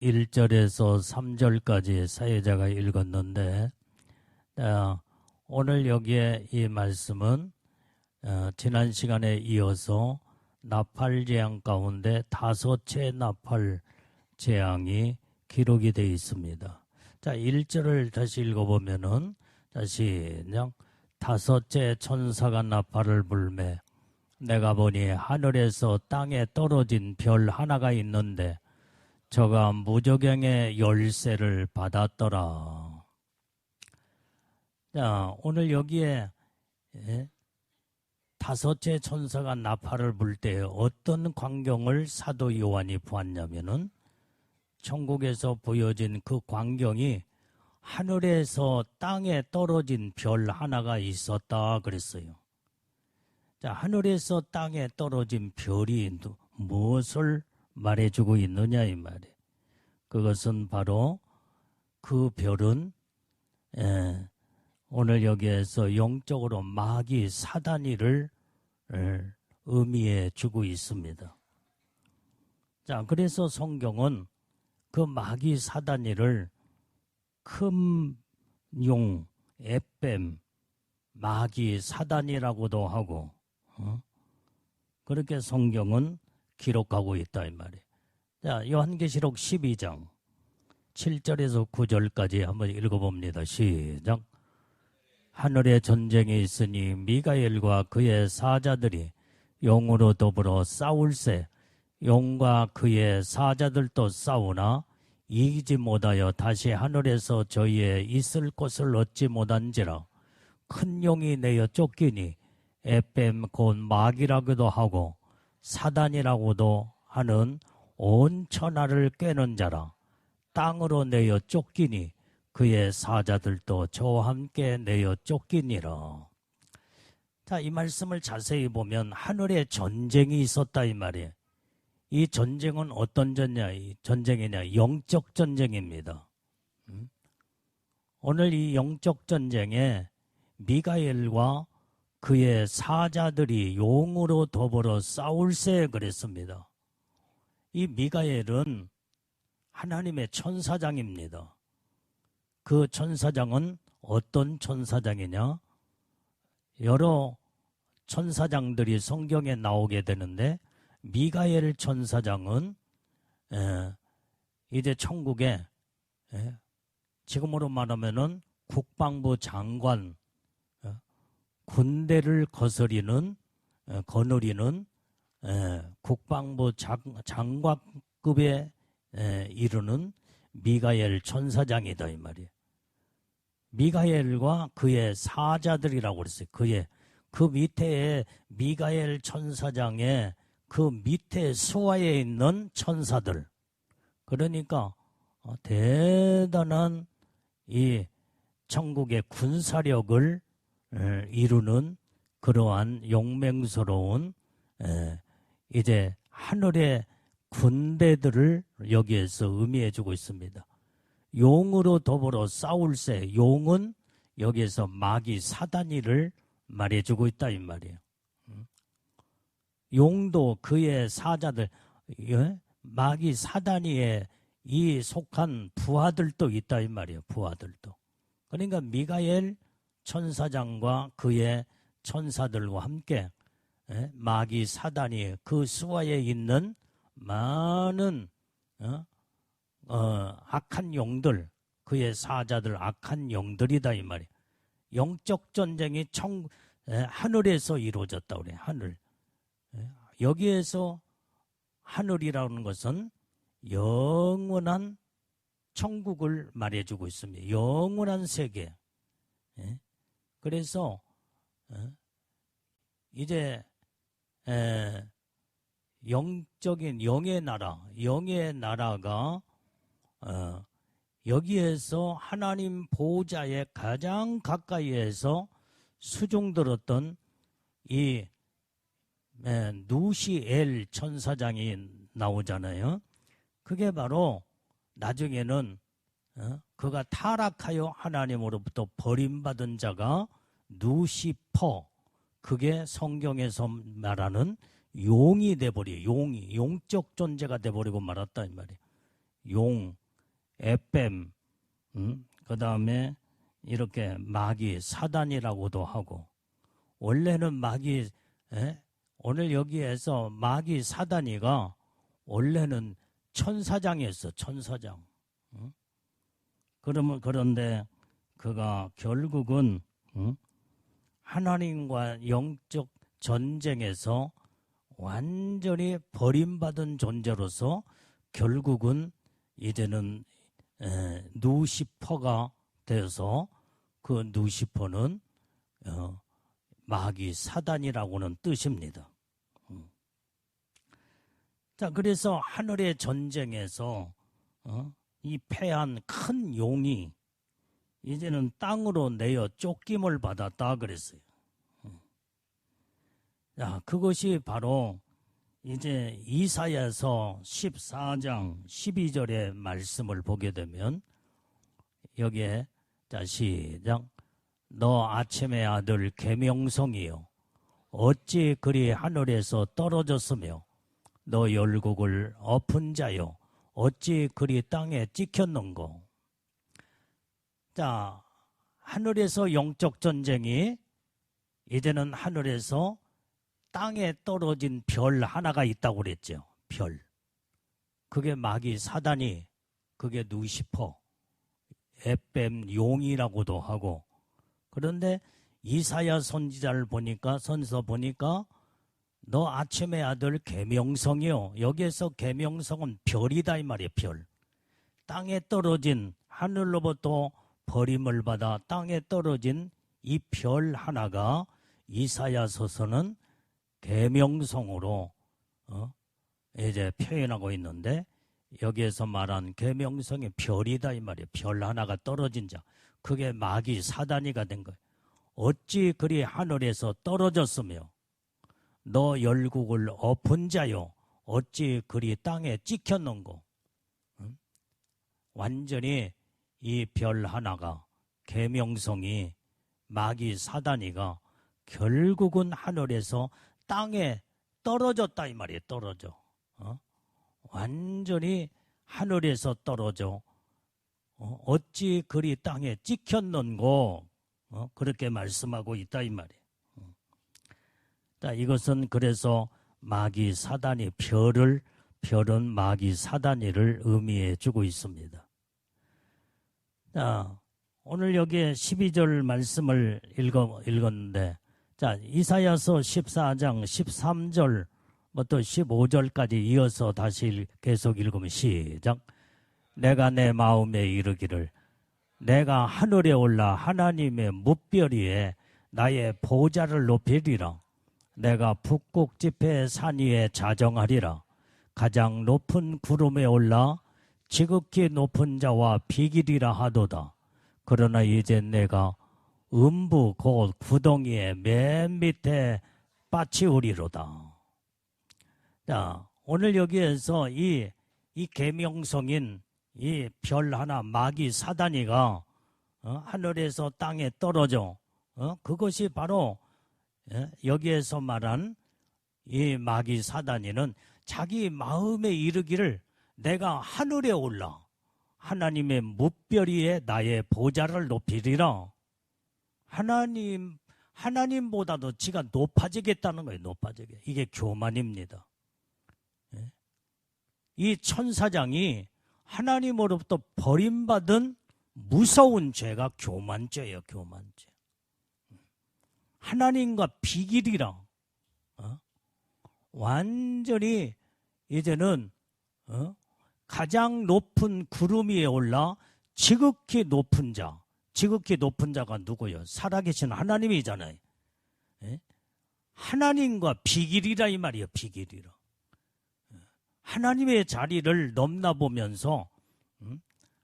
1절에서 3절까지 사회자가 읽었는데 오늘 여기에 이 말씀은 지난 시간에 이어서 나팔 재앙 가운데 5채 나팔 재앙이 기록이 되어 있습니다. 자, 1절을 다시 읽어보면은 다시 그냥 5째 천사가 나팔을 불매 내가 보니 하늘에서 땅에 떨어진 별 하나가 있는데 저가 무저갱의 열쇠를 받았더라. 자, 오늘 여기에 5째 천사가 나팔을 불 때 어떤 광경을 사도 요한이 보았냐면은 천국에서 보여진 그 광경이 하늘에서 땅에 떨어진 별 하나가 있었다 그랬어요. 자, 하늘에서 땅에 떨어진 별이 무엇을 말해주고 있느냐 이 말이에요. 그것은 바로 그 별은 오늘 여기에서 영적으로 마귀 사단이를 의미해 주고 있습니다. 자, 그래서 성경은 그 마귀 사단이를 큰 용, 에뱀, 마귀 사단이라고도 하고 그렇게 성경은 기록하고 있다 이 말이에요. 자, 요한계시록 12장 7절에서 9절까지 한번 읽어봅니다. 시작. 하늘에 전쟁이 있으니 미가엘과 그의 사자들이 용으로 더불어 싸울세 용과 그의 사자들도 싸우나 이기지 못하여 다시 하늘에서 저희의 있을 곳을 얻지 못한지라. 큰 용이 내어 쫓기니 에뱀 곧 마귀라고도 하고 사단이라고도 하는 온 천하를 꿰는 자라. 땅으로 내어 쫓기니 그의 사자들도 저와 함께 내어 쫓기니라. 자, 이 말씀을 자세히 보면 하늘에 전쟁이 있었다 이 말이에요. 이 전쟁은 어떤 전쟁이냐? 영적 전쟁입니다. 오늘 이 영적 전쟁에 미가엘과 그의 사자들이 용으로 더불어 싸울세 그랬습니다. 이 미가엘은 하나님의 천사장입니다. 그 천사장은 어떤 천사장이냐? 여러 천사장들이 성경에 나오게 되는데 미가엘 천사장은 이제 천국에 지금으로 말하면은 국방부 장관, 군대를 거느리는 국방부 장관급에 이르는 미가엘 천사장이다 이 말이에요. 미가엘과 그의 사자들이라고 그랬어요. 그 밑에 미가엘 천사장의 그 밑에 수하에 있는 천사들. 그러니까 대단한 이 천국의 군사력을 이루는 그러한 용맹스러운 이제 하늘의 군대들을 여기에서 의미해 주고 있습니다. 용으로 더불어 싸울세. 용은 여기에서 마귀 사단이를 말해주고 있다 이 말이에요. 용도 그의 사자들, 마귀 사단이에 이 속한 부하들도 있다 이 말이에요. 부하들도. 그러니까 미가엘 천사장과 그의 천사들과 함께 마귀 사단이 그 수하에 있는 많은 악한 영들, 그의 사자들 악한 영들이다 이 말이에요. 영적 전쟁이 하늘에서 이루어졌다 그래. 하늘. 여기에서 하늘이라는 것은 영원한 천국을 말해주고 있습니다. 영원한 세계. 그래서 이제 영적인 영의 나라가 여기에서 하나님 보호자의 가장 가까이에서 수종들었던 이 누시엘 천사장이 나오잖아요. 그게 바로 나중에는 그가 타락하여 하나님으로부터 버림받은 자가 누시퍼, 그게 성경에서 말하는 용이 돼버려. 용적 존재가 돼버리고 말았다 이 말이에요. 용, 에뱀, 그 다음에 이렇게 마귀, 사단이라고도 하고, 원래는 마귀, 오늘 여기에서 마귀 사단이가 원래는 천사장이었어, 천사장. 그런데 그가 결국은 하나님과 영적 전쟁에서 완전히 버림받은 존재로서 결국은 이제는 누시퍼가 되어서 그 누시퍼는 마귀 사단이라고는 뜻입니다. 자, 그래서 하늘의 전쟁에서 이 패한 큰 용이 이제는 땅으로 내어 쫓김을 받았다 그랬어요. 자, 그것이 바로 이제 이사야서 14장 12절의 말씀을 보게 되면 여기에 자 시작. 너 아침의 아들 계명성이여 어찌 그리 하늘에서 떨어졌으며 너 열국을 엎은 자여 어찌 그리 땅에 찍혔는고. 자, 하늘에서 영적 전쟁이 이제는 하늘에서 땅에 떨어진 별 하나가 있다고 그랬죠. 별. 그게 마귀 사단이, 그게 누시퍼, 에뱀 용이라고도 하고. 그런데 이사야 선지자를 보니까, 선서 보니까 너 아침의 아들 계명성이요. 여기에서 계명성은 별이다 이 말이에요. 별. 땅에 떨어진, 하늘로부터 버림을 받아 땅에 떨어진 이 별 하나가 이사야서서는 계명성으로 이제 표현하고 있는데, 여기에서 말한 계명성이 별이다 이 말이에요. 별 하나가 떨어진 자. 그게 마귀 사단이가 된 거예요. 어찌 그리 하늘에서 떨어졌으며 너 열국을 엎은 자요 어찌 그리 땅에 찍혔는고. 완전히 이 별 하나가, 계명성이, 마귀 사단이가 결국은 하늘에서 땅에 떨어졌다 이 말이에요. 떨어져. 완전히 하늘에서 떨어져. 어찌 그리 땅에 찍혔는고. 그렇게 말씀하고 있다 이 말이에요. 자, 이것은 그래서 마귀 사단이 별은 마귀 사단이를 의미해 주고 있습니다. 자, 오늘 여기에 12절 말씀을 읽었는데, 자, 이사야서 14장 13절부터 15절까지 이어서 다시 계속 읽으면 시작. 내가 내 마음에 이르기를 내가 하늘에 올라 하나님의 뭇별 위에 나의 보좌를 높이리라. 내가 북극 지폐의 산 위에 자정하리라. 가장 높은 구름에 올라 지극히 높은 자와 비기리라 하도다. 그러나 이제 내가 음부 곧 구덩이의 맨 밑에 빠치우리로다. 자, 오늘 여기에서 이 계명성인 이 별 하나 마귀 사단이가 하늘에서 땅에 떨어져 그것이 바로 여기에서 말한 이 마귀 사단이는 자기 마음에 이르기를 내가 하늘에 올라 하나님의 뭇별 위에 나의 보좌를 높이리라. 하나님보다도 지가 높아지겠다는 거예요. 높아지게. 이게 교만입니다. 이 천사장이 하나님으로부터 버림받은 무서운 죄가 교만죄예요. 교만죄. 하나님과 비길이라. 완전히 이제는 가장 높은 구름 위에 올라 지극히 높은 자. 지극히 높은 자가 누구예요? 살아계신 하나님이잖아요. 하나님과 비길이라 이 말이에요. 비길이라. 하나님의 자리를 넘나보면서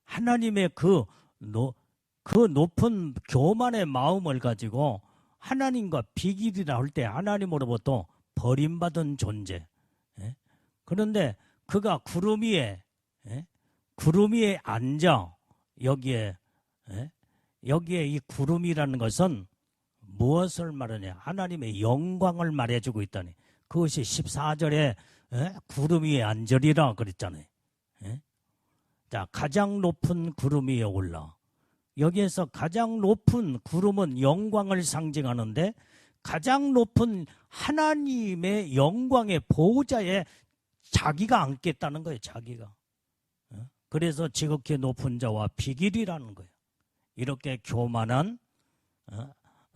하나님의 그 높은 교만의 마음을 가지고 하나님과 비길이라 할 때 하나님으로부터 버림받은 존재. 그런데 그가 구름 위에 앉아 여기에 이 구름이라는 것은 무엇을 말하냐? 하나님의 영광을 말해주고 있다니. 그것이 14절에 구름 위에 앉으리라 그랬잖아요. 자, 가장 높은 구름 위에 올라. 여기에서 가장 높은 구름은 영광을 상징하는데 가장 높은 하나님의 영광의 보호자에 자기가 앉겠다는 거예요. 자기가. 그래서 지극히 높은 자와 비길이라는 거예요. 이렇게 교만한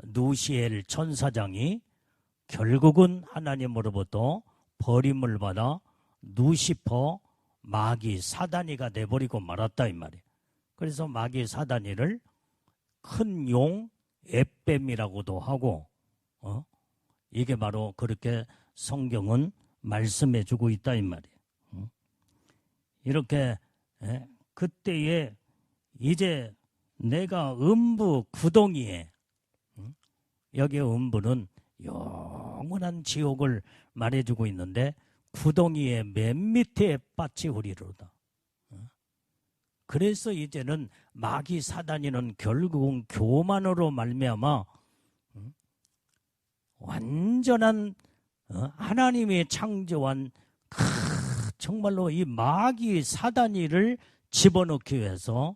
누시엘 천사장이 결국은 하나님으로부터 버림을 받아 누시퍼 마귀 사단이가 돼버리고 말았다 이 말이에요. 그래서 마귀 사단이를 큰 용 에뱀이라고도 하고 이게 바로 그렇게 성경은 말씀해주고 있다 이 말이에요. 이렇게 그때에 이제 내가 음부 구덩이에 여기 음부는 영원한 지옥을 말해주고 있는데 구덩이의 맨 밑에 빠치우리로다. 그래서 이제는 마귀 사단이는 결국은 교만으로 말미암아 완전한 하나님이 창조한 정말로 이 마귀 사단이를 집어넣기 위해서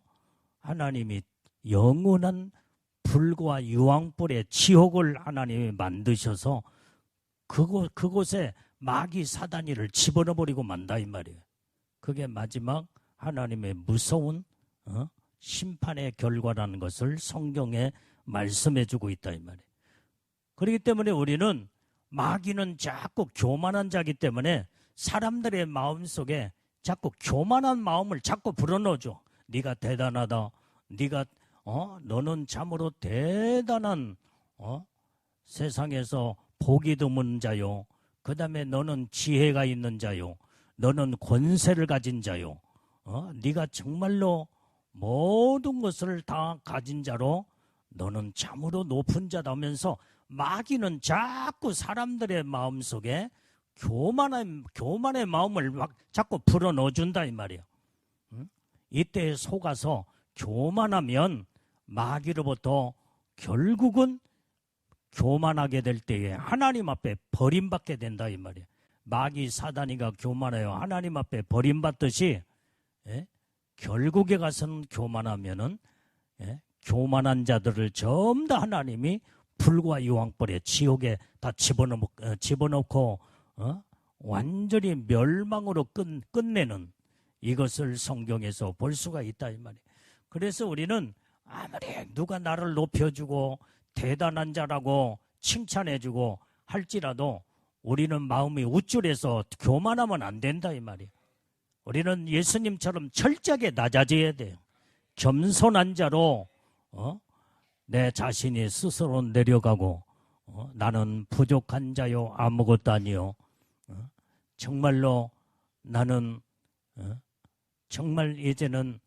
하나님이 영원한 불과 유황불의 지옥을 하나님이 만드셔서 그곳에 마귀 사단이를 집어넣어버리고 만다 이 말이에요. 그게 마지막 하나님의 무서운 심판의 결과라는 것을 성경에 말씀해주고 있다 이 말이에요. 그렇기 때문에 우리는 마귀는 자꾸 교만한 자기 때문에 사람들의 마음속에 자꾸 교만한 마음을 자꾸 불어넣어줘. 네가 대단하다. 네가 너는 참으로 대단한 세상에서 복이 드문 자요. 그 다음에 너는 지혜가 있는 자요. 너는 권세를 가진 자요. 네가 정말로 모든 것을 다 가진 자로 너는 참으로 높은 자다 하면서 마귀는 자꾸 사람들의 마음속에 교만의 마음을 막 자꾸 불어넣어준다 이 말이에요. 이때에 속아서 교만하면 마귀로부터 결국은 교만하게 될 때에 하나님 앞에 버림받게 된다 이 말이에요. 마귀 사단이가 교만해요. 하나님 앞에 버림받듯이 결국에 가서는 교만하면은 교만한 자들을 전부 다 하나님이 불과 유황불에 지옥에 다 집어넣고 완전히 멸망으로 끝내는 이것을 성경에서 볼 수가 있다 이 말이에요. 그래서 우리는 아무리 누가 나를 높여주고 대단한 자라고 칭찬해주고 할지라도 우리는 마음이 우쭐해서 교만하면 안 된다 이 말이에요. 우리는 예수님처럼 철저하게 낮아져야 돼요. 겸손한 자로 내 자신이 스스로 내려가고 나는 부족한 자요 아무것도 아니요. 정말로 나는 정말 이제는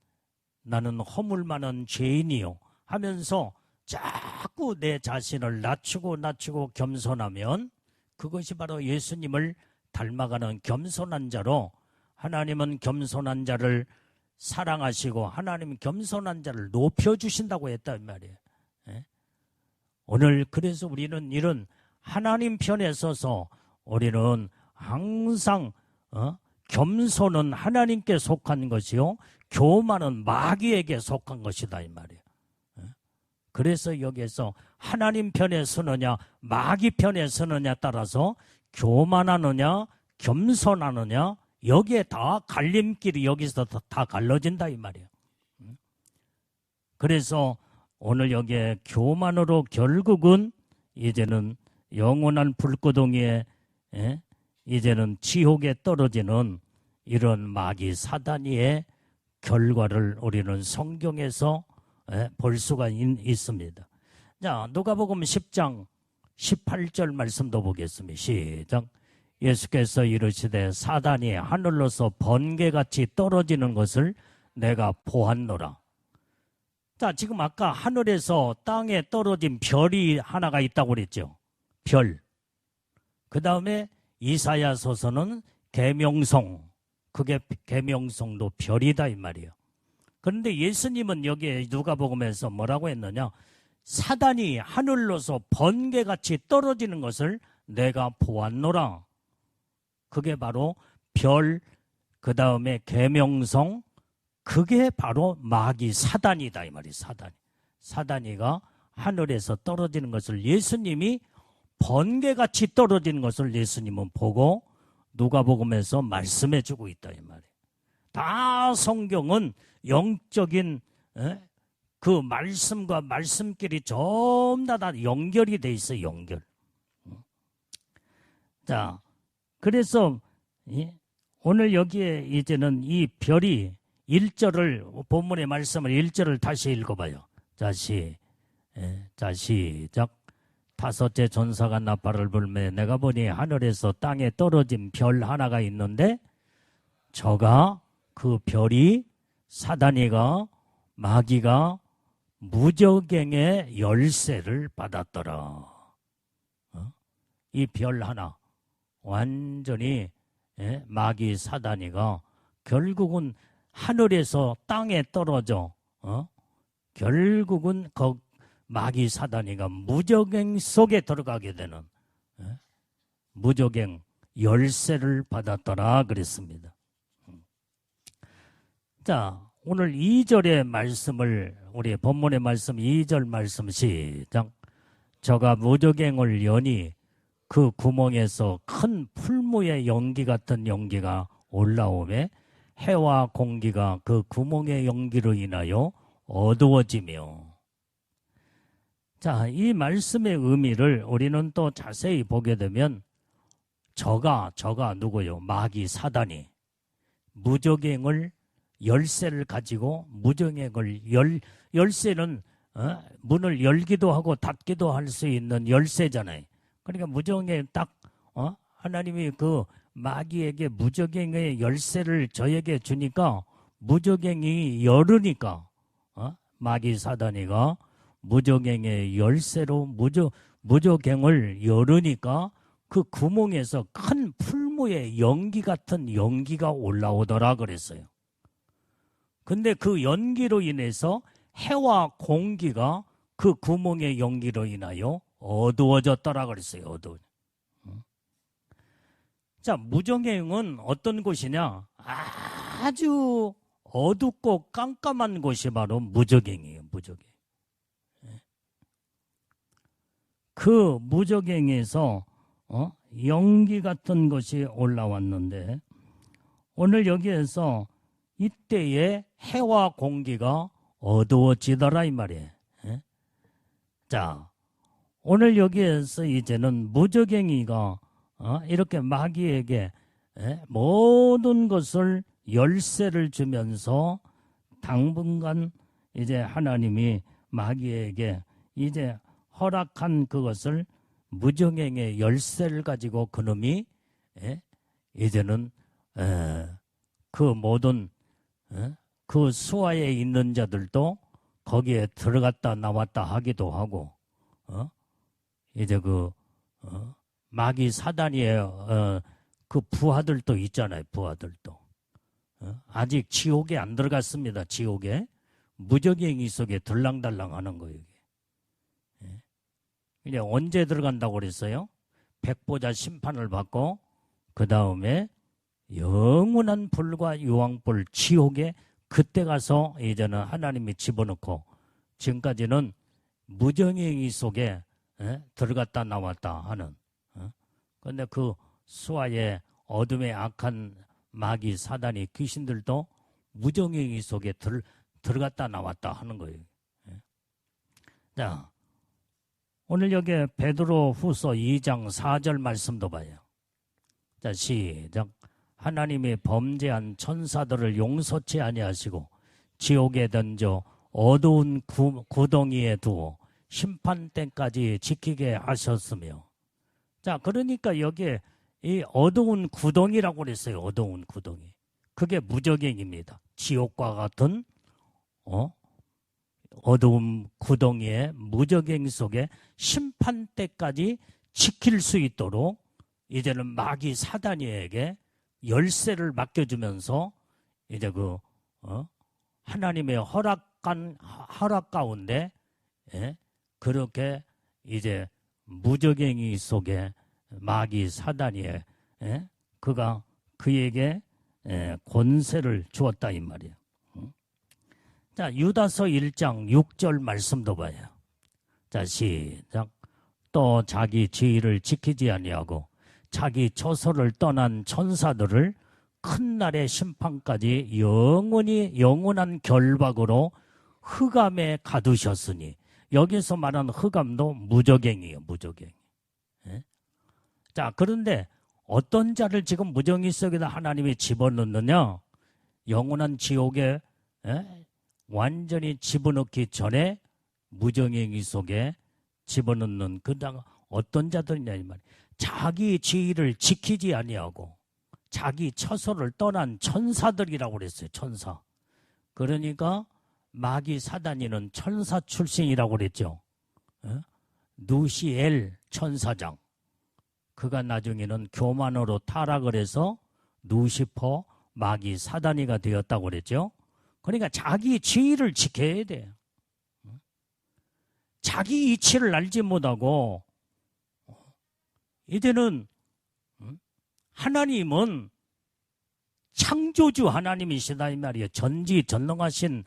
나는 허물 많은 죄인이요 하면서 자꾸 내 자신을 낮추고 겸손하면 그것이 바로 예수님을 닮아가는 겸손한 자로 하나님은 겸손한 자를 사랑하시고 하나님은 겸손한 자를 높여주신다고 했다 이 말이에요. 오늘 그래서 우리는 이런 하나님 편에 서서 우리는 항상 겸손은 하나님께 속한 것이요 교만은 마귀에게 속한 것이다 이 말이에요. 그래서 여기에서 하나님 편에 서느냐 마귀 편에 서느냐 따라서 교만하느냐 겸손하느냐 여기에 다 갈림길이 여기서 다 갈라진다 이 말이에요. 그래서 오늘 여기에 교만으로 결국은 이제는 영원한 불구덩이에 이제는 지옥에 떨어지는 이런 마귀 사단이의 결과를 우리는 성경에서 볼 수가 있습니다. 자, 누가복음 10장 18절 말씀도 보겠습니다. 시작. 예수께서 이르시되 사단이 하늘로서 번개같이 떨어지는 것을 내가 보았노라. 자, 지금 아까 하늘에서 땅에 떨어진 별이 하나가 있다고 그랬죠. 별. 그 다음에 이사야서서는 계명성. 그게 계명성도 별이다 이 말이에요. 그런데 예수님은 여기에 누가복음에서 뭐라고 했느냐? 사단이 하늘로서 번개같이 떨어지는 것을 내가 보았노라. 그게 바로 별, 그 다음에 계명성, 그게 바로 마귀 사단이다 이 말이에요. 사단이가 하늘에서 떨어지는 것을 예수님이 번개같이 떨어지는 것을 예수님은 보고 누가복음에서 말씀해 주고 있다 이 말이에요. 다 성경은 영적인 그 말씀과 말씀끼리 전부 다 연결이 돼 있어요. 연결. 자, 그래서 오늘 여기에 이제는 이 별이 1절을 본문의 말씀을 1절을 다시 읽어봐요. 자, 시작. 다섯째 전사가 나팔을 불매 내가 보니 하늘에서 땅에 떨어진 별 하나가 있는데 저가 그 별이 사단이가 마귀가 무저갱의 열쇠를 받았더라. 이 별 하나 완전히 마귀 사단이가 결국은 하늘에서 땅에 떨어져 결국은 마귀 사단이가 무저갱 속에 들어가게 되는 무저갱 열쇠를 받았더라 그랬습니다. 자, 오늘 2절의 말씀을 우리 본문의 말씀 2절 말씀 시작. 저가 무저갱을 여니 그 구멍에서 큰 풀무의 연기 같은 연기가 올라오매 해와 공기가 그 구멍의 연기로 인하여 어두워지며. 자, 이 말씀의 의미를 우리는 또 자세히 보게 되면 저가 누구요? 마귀 사단이 무저갱을 열쇠를 가지고 무저갱을 열쇠는 문을 열기도 하고 닫기도 할 수 있는 열쇠잖아요. 그러니까 무저갱에 딱 하나님이 그 마귀에게 무저갱의 열쇠를 저에게 주니까 무저갱이 열으니까 마귀 사단이가 무저갱의 열쇠로 무저갱을 열으니까 그 구멍에서 큰 풀무의 연기 같은 연기가 올라오더라 그랬어요. 근데 그 연기로 인해서 해와 공기가 그 구멍의 연기로 인하여 어두워졌더라 그랬어요. 자, 무저갱은 어떤 곳이냐? 아주 어둡고 깜깜한 곳이 바로 무저갱이에요. 무저갱. 그 무저갱에서 연기 같은 것이 올라왔는데 오늘 여기에서 이때에 해와 공기가 어두워지더라 이 말이에요. 자, 오늘 여기에서 이제는 무저갱이가 이렇게 마귀에게 모든 것을 열쇠를 주면서 당분간 이제 하나님이 마귀에게 이제 허락한 그것을 무저갱의 열쇠를 가지고 그놈이 이제는 그 모든 그 수하에 있는 자들도 거기에 들어갔다 나왔다 하기도 하고 이제 그 마귀 사단이의 그 부하들도 있잖아요. 부하들도 아직 지옥에 안 들어갔습니다. 지옥에 무저갱이 속에 들랑달랑 하는 거예요. 이제 언제 들어간다고 그랬어요? 백보자 심판을 받고 그 다음에 영원한 불과 유황불 지옥에 그때 가서 이제는 하나님이 집어넣고 지금까지는 무저갱이 속에 들어갔다 나왔다 하는 그런데 그 수하의 어둠의 악한 마귀 사단이 귀신들도 무저갱이 속에 들어갔다 나왔다 하는 거예요. 자, 오늘 여기 베드로 후서 2장 4절 말씀도 봐요. 자, 시작. 하나님이 범죄한 천사들을 용서치 아니하시고 지옥에 던져 어두운 구덩이에 두어 심판 때까지 지키게 하셨으며. 자, 그러니까 여기에 이 어두운 구덩이라고 그랬어요. 어두운 구덩이. 그게 무저갱입니다. 지옥과 같은 어두운 구덩이의 무저갱 속에 심판 때까지 지킬 수 있도록 이제는 마귀 사단이에게 열쇠를 맡겨주면서 이제 그 하나님의 허락 가운데 그렇게 이제 무저갱이 속에 마귀 사단이에 그가 그에게 권세를 주었다 이 말이에요. 자, 유다서 1장 6절 말씀도 봐요. 자, 시작. 또 자기 지위를 지키지 아니하고 자기 처소를 떠난 천사들을 큰 날의 심판까지 영원한 결박으로 흑암에 가두셨으니, 여기서 말하는 흑암도 무저갱이에요. 무저갱이. 예? 자, 그런데 어떤 자를 지금 무저갱이 속에다 하나님이 집어넣느냐? 영원한 지옥에 완전히 집어넣기 전에 무저갱이 속에 집어넣는 그다음 어떤 자들이냐 이 말이에요. 자기 지위를 지키지 아니하고 자기 처소를 떠난 천사들이라고 그랬어요. 천사. 그러니까 마귀 사단이는 천사 출신이라고 그랬죠. 누시엘 천사장. 그가 나중에는 교만으로 타락을 해서 누시퍼 마귀 사단이가 되었다고 그랬죠. 그러니까 자기 지위를 지켜야 돼요. 자기 이치를 알지 못하고 이제는 하나님은 창조주 하나님이시다 이 말이에요. 전지전능하신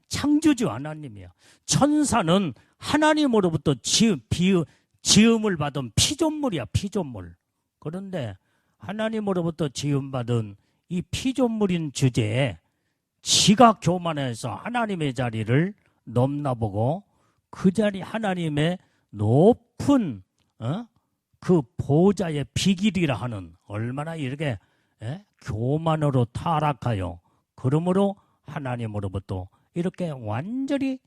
창조주 하나님이야. 천사는 하나님으로부터 지음을 받은 피조물이야. 피조물. 그런데 하나님으로부터 지음받은 이 피조물인 주제에 지가 교만해서 하나님의 자리를 넘나보고 그 자리 하나님의 높은 그 보좌의 비길이라 하는, 얼마나 이렇게 교만으로 타락하여 그러므로 하나님으로부터 이렇게 완전히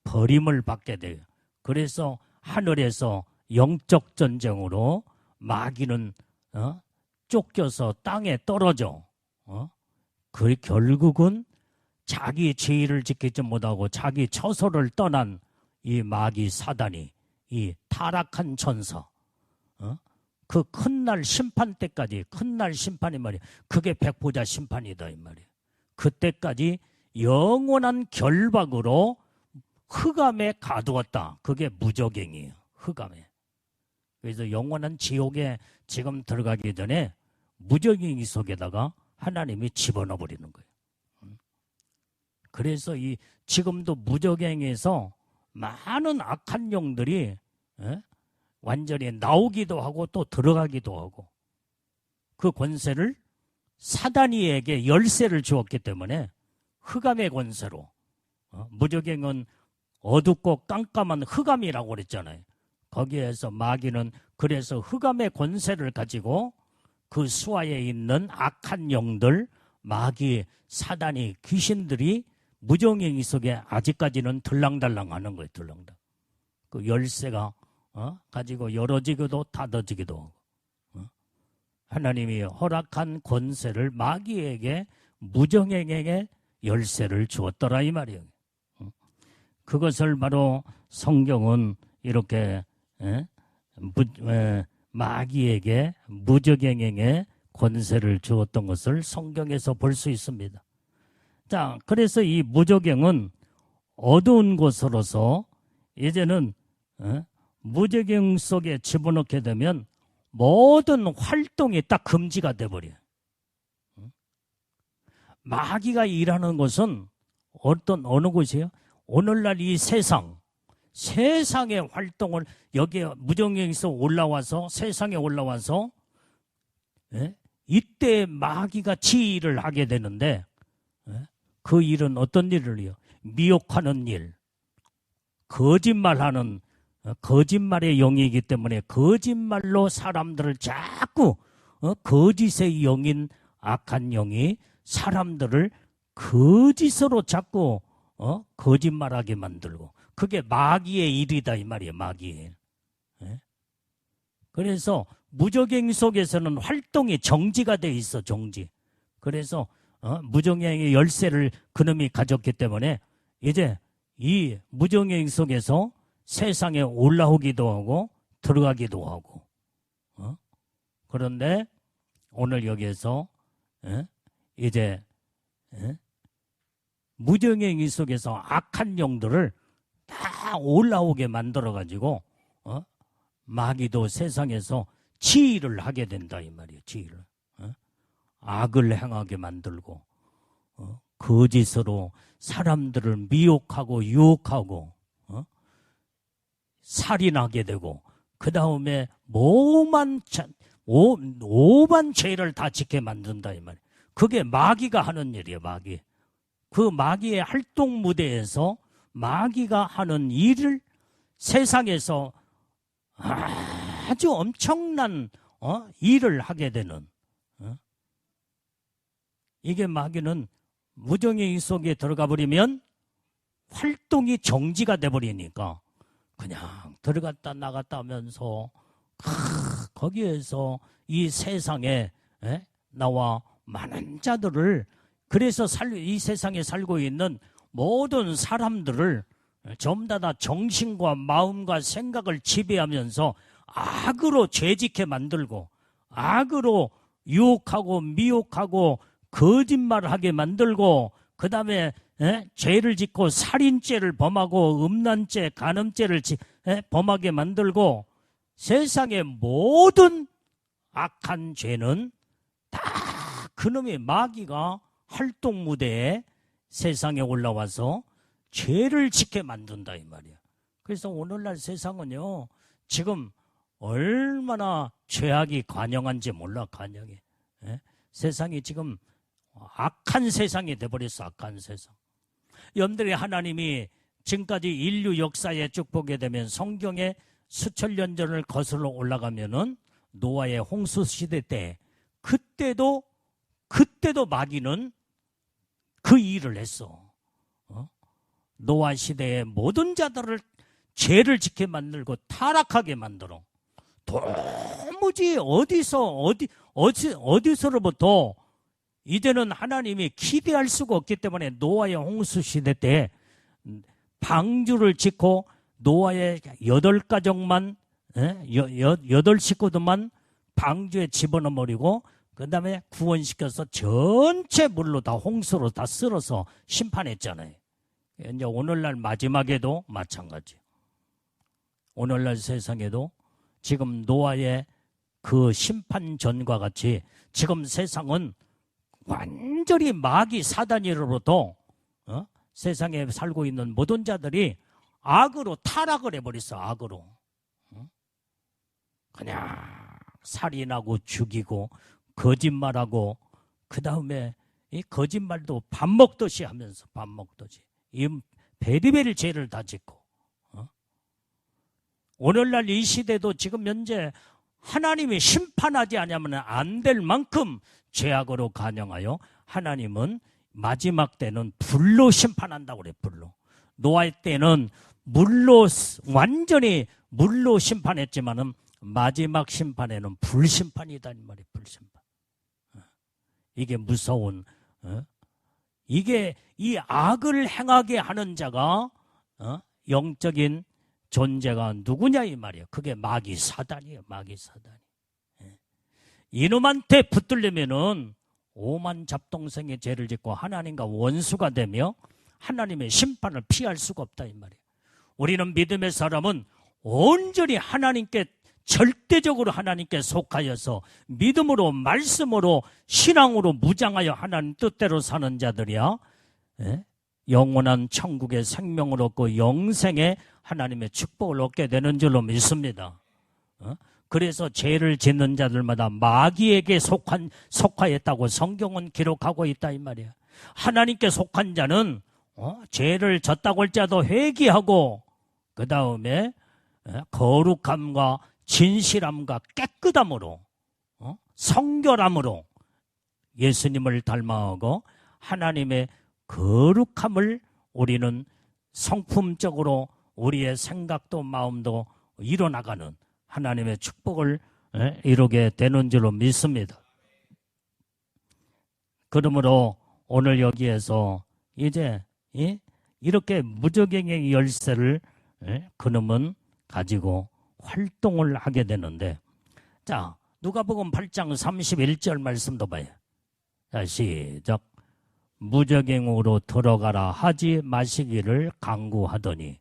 버림을 받게 돼요. 그래서 하늘에서 영적 전쟁으로 마귀는 쫓겨서 땅에 떨어져. 그 결국은 자기 지위를 지키지 못하고 자기 처소를 떠난 이 마귀 사단이, 이 타락한 천사, 그 큰 날 심판 때까지, 큰 날 심판이 말이야. 그게 백보자 심판이다 이 말이야. 그때까지 영원한 결박으로 흑암에 가두었다. 그게 무저갱이에요. 흑암에. 그래서 영원한 지옥에 지금 들어가기 전에 무저갱이 속에다가 하나님이 집어넣어 버리는 거예요. 그래서 이 지금도 무저갱에서 많은 악한 영들이 완전히 나오기도 하고 또 들어가기도 하고, 그 권세를 사단이에게 열쇠를 주었기 때문에 흑암의 권세로, 무저갱은 어둡고 깜깜한 흑암이라고 그랬잖아요. 거기에서 마귀는 그래서 흑암의 권세를 가지고 그 수하에 있는 악한 영들, 마귀, 사단이, 귀신들이 무저갱이 속에 아직까지는 들랑달랑 하는 거예요. 들랑달랑. 그 열쇠가 가지고 열어지기도 닫아지기도 하고, 하나님이 허락한 권세를 마귀에게, 무저갱에게 열쇠를 주었더라 이 말이에요. 그것을 바로 성경은 이렇게 마귀에게, 무저갱에게 권세를 주었던 것을 성경에서 볼 수 있습니다. 자, 그래서 이 무저갱은 어두운 곳으로서 이제는 무저갱 속에 집어넣게 되면 모든 활동이 딱 금지가 돼버려요. 마귀가 일하는 곳은 어느 곳이에요? 오늘날 이 세상의 활동을 여기에 무저갱에서 올라와서, 세상에 올라와서 이때 마귀가 지휘를 하게 되는데, 그 일은 어떤 일을 해요? 미혹하는 일, 거짓말하는, 거짓말의 영이기 때문에 거짓말로 사람들을 자꾸 거짓의 영인 악한 영이 사람들을 거짓으로 자꾸 거짓말하게 만들고, 그게 마귀의 일이다 이 말이에요. 마귀의 일. 그래서 무저갱 속에서는 활동이 정지가 돼 있어. 정지. 그래서 무저갱의 열쇠를 그놈이 가졌기 때문에 이제 이 무저갱 속에서 세상에 올라오기도 하고 들어가기도 하고. 그런데 오늘 여기에서 이제 무저갱이 속에서 악한 영들을 다 올라오게 만들어가지고 마귀도 세상에서 지휘를 하게 된다 이 말이에요. 지휘를. 악을 행하게 만들고, 거짓으로 사람들을 미혹하고 유혹하고 살인하게 되고 그 다음에 오만 죄를 다 짓게 만든다 이 말이에요. 그게 마귀가 하는 일이에요. 마귀. 그 마귀의 활동 무대에서 마귀가 하는 일을 세상에서 아주 엄청난 일을 하게 되는 이게 마귀는 무정의 속에 들어가 버리면 활동이 정지가 돼버리니까 그냥 들어갔다 나갔다 하면서 거기에서 이 세상에 나와 많은 자들을 그래서 이 세상에 살고 있는 모든 사람들을 전부 다 정신과 마음과 생각을 지배하면서 악으로 죄짓게 만들고 악으로 유혹하고 미혹하고 거짓말하게 만들고 그 다음에 죄를 짓고 살인죄를 범하고 음란죄, 간음죄를 범하게 만들고 세상의 모든 악한 죄는 다 그놈의 마귀가 활동 무대에 세상에 올라와서 죄를 짓게 만든다 이 말이야. 그래서 오늘날 세상은요 지금 얼마나 죄악이 관영한지 몰라. 관영해. 세상이 지금 악한 세상이 돼버렸어. 악한 세상. 여러분들이 하나님이 지금까지 인류 역사에 쭉 보게 되면 성경에 수천 년 전을 거슬러 올라가면은 노아의 홍수 시대 때 그때도 마귀는 그 일을 했어. 노아 시대의 모든 자들을 죄를 짓게 만들고 타락하게 만들어. 도무지 어디서로부터 이제는 하나님이 기대할 수가 없기 때문에 노아의 홍수 시대 때 방주를 짓고 노아의 8가족만 8식구들만 방주에 집어넣어 버리고 그 다음에 구원시켜서 전체 물로 다 홍수로 다 쓸어서 심판했잖아요. 이제 오늘날 마지막에도 마찬가지. 오늘날 세상에도 지금 노아의 그 심판전과 같이 지금 세상은 완전히 마귀 사단으로부터 세상에 살고 있는 모든 자들이 악으로 타락을 해버렸어. 악으로. 그냥 살인하고 죽이고 거짓말하고 그 다음에 이 거짓말도 밥 먹듯이 하면서 밥 먹듯이 이 베리베리 죄를 다 짓고 오늘날 이 시대도 지금 현재 하나님이 심판하지 않으면 안 될 만큼 죄악으로 간영하여 하나님은 마지막 때는 불로 심판한다고 그래. 불로. 노아의 때는 물로 완전히 물로 심판했지만은 마지막 심판에는 불심판이다 이 말이에요. 불심판. 이게 무서운 이게 이 악을 행하게 하는 자가 영적인 존재가 누구냐 이 말이에요. 그게 마귀 사단이에요. 마귀 사단이. 이놈한테 붙들려면은 오만 잡동생의 죄를 짓고 하나님과 원수가 되며 하나님의 심판을 피할 수가 없다 이 말이에요. 우리는 믿음의 사람은 온전히 하나님께 절대적으로 하나님께 속하여서 믿음으로 말씀으로 신앙으로 무장하여 하나님 뜻대로 사는 자들이야. 영원한 천국의 생명을 얻고 영생의 하나님의 축복을 얻게 되는 줄로 믿습니다. 그래서 죄를 짓는 자들마다 마귀에게 속하였다고 성경은 기록하고 있다 이 말이야. 하나님께 속한 자는 죄를 졌다고 할지라도 회개하고 그 다음에 거룩함과 진실함과 깨끗함으로 성결함으로 예수님을 닮아가고 하나님의 거룩함을 우리는 성품적으로 우리의 생각도 마음도 이뤄나가는 하나님의 축복을 이루게 되는 줄로 믿습니다. 그러므로 오늘 여기에서 이제 이렇게 무적행의 열쇠를 그놈은 가지고 활동을 하게 되는데, 자, 누가복음 8장 31절 말씀도 봐요. 자, 시작. 무적행으로 들어가라 하지 마시기를 강구하더니.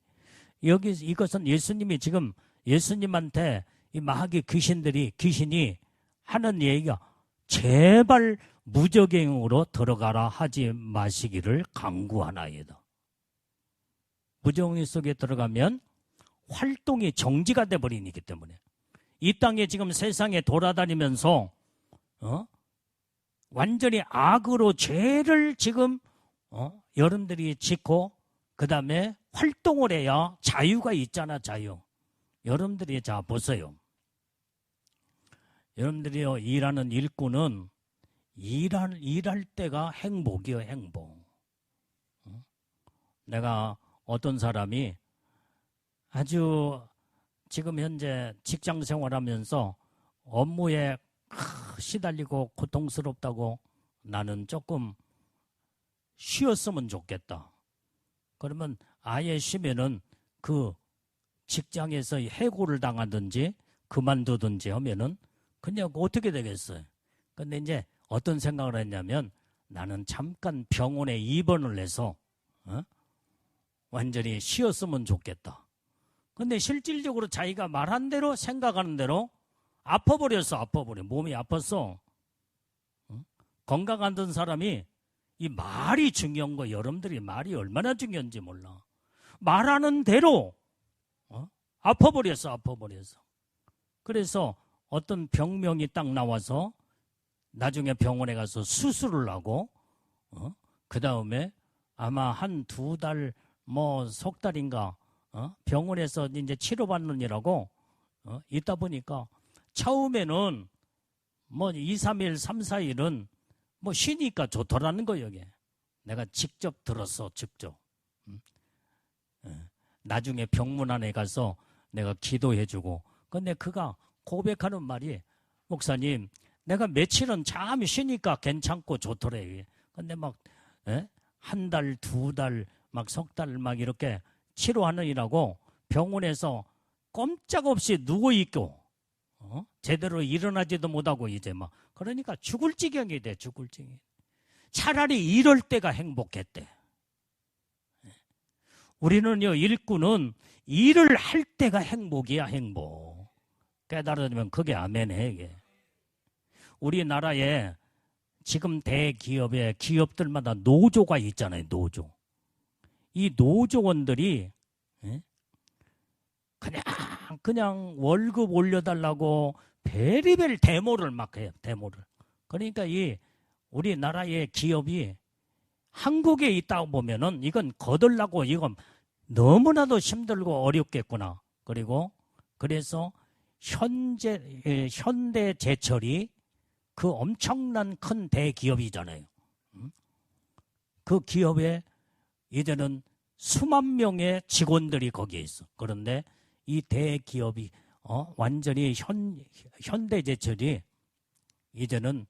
여기 이것은 예수님이 지금 예수님한테 이 마귀 귀신이 하는 얘기가 제발 무적행으로 들어가라 하지 마시기를 강구하나이다. 무적행 속에 들어가면 활동이 정지가 돼버리기 때문에 이 땅에 지금 세상에 돌아다니면서 완전히 악으로 죄를 지금 여러분들이 짓고 그 다음에 활동을 해야 자유가 있잖아. 자유. 여러분들이 자 보세요. 여러분들이 일하는 일꾼은 일할 때가 행복이요. 행복. 내가 어떤 사람이 아주 지금 현재 직장 생활하면서 업무에 시달리고 고통스럽다고 나는 조금 쉬었으면 좋겠다. 그러면 아예 쉬면은 그 직장에서 해고를 당하든지 그만두든지 하면은 그냥 어떻게 되겠어요? 근데 이제 어떤 생각을 했냐면 나는 잠깐 병원에 입원을 해서 완전히 쉬었으면 좋겠다. 근데 실질적으로 자기가 말한 대로 생각하는 대로 아파버렸어. 아파버려. 몸이 아팠어. 건강하던 사람이 이 말이 중요한 거 여러분들이 말이 얼마나 중요한지 몰라. 말하는 대로 아파버렸어. 아파버렸어. 그래서 어떤 병명이 딱 나와서 나중에 병원에 가서 수술을 하고 그 다음에 아마 한 2달 뭐 석 달인가 병원에서 이제 치료받느니라고 있다 보니까 처음에는 뭐 2, 3일, 3, 4일은 뭐 쉬니까 좋더라는 거예요. 이게. 내가 직접 들었어. 직접. 나중에 병문안에 가서 내가 기도해주고 근데 그가 고백하는 말이 목사님 내가 며칠은 잠이 쉬니까 괜찮고 좋더래. 근데 막 한 달, 2달, 막 석 달 막 이렇게 치료하느니라고 병원에서 꼼짝없이 누워있고 제대로 일어나지도 못하고 이제 막 그러니까 죽을 지경이 돼. 죽을 지경이. 차라리 이럴 때가 행복했대. 우리는요 일꾼은 일을 할 때가 행복이야. 행복. 깨달으면 그게 아멘해. 이게. 우리나라에 지금 대기업에 기업들마다 노조가 있잖아요. 노조. 이 노조원들이 그냥 월급 올려달라고 베리벨 데모를 막 해요. 데모를. 그러니까 이 우리나라의 기업이 한국에 있다 보면은 이건 거들라고 이건 너무나도 힘들고 어렵겠구나. 그리고 그래서 현대제철이 그 엄청난 큰 대기업이잖아요. 그 기업에 이제는 수만 명의 직원들이 거기에 있어. 그런데 이 대기업이 완전히 현대제철이 이제는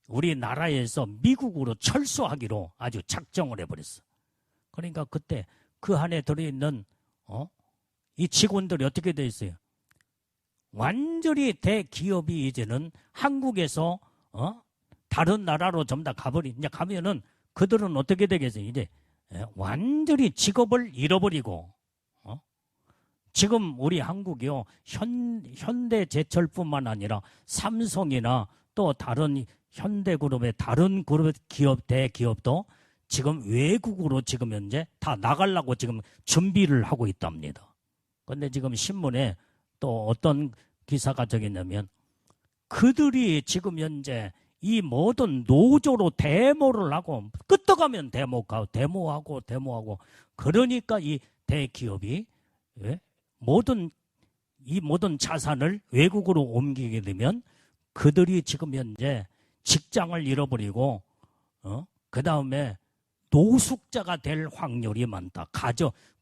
우리나라에서 미국으로 철수하기로 아주 작정을 해버렸어. 그러니까 그때 그 안에 들어있는 이 직원들이 어떻게 돼 있어요? 완전히 대기업이 이제는 한국에서 다른 나라로 전부 다 가버리. 이제 가면은 그들은 어떻게 되겠어요? 이제 완전히 직업을 잃어버리고 지금 우리 한국이요 현대제철뿐만 아니라 삼성이나 또 다른 현대그룹의 다른 그룹 기업 대기업도 지금 외국으로 지금 현재 다 나가려고 지금 준비를 하고 있답니다. 그런데 지금 신문에 또 어떤 기사가 적있냐면 그들이 지금 현재 이 모든 노조로 데모를 하고 끄떡하면 데모하고 그러니까 이 대기업이 이 모든 자산을 외국으로 옮기게 되면 그들이 지금 현재 직장을 잃어버리고 그 다음에 노숙자가 될 확률이 많다.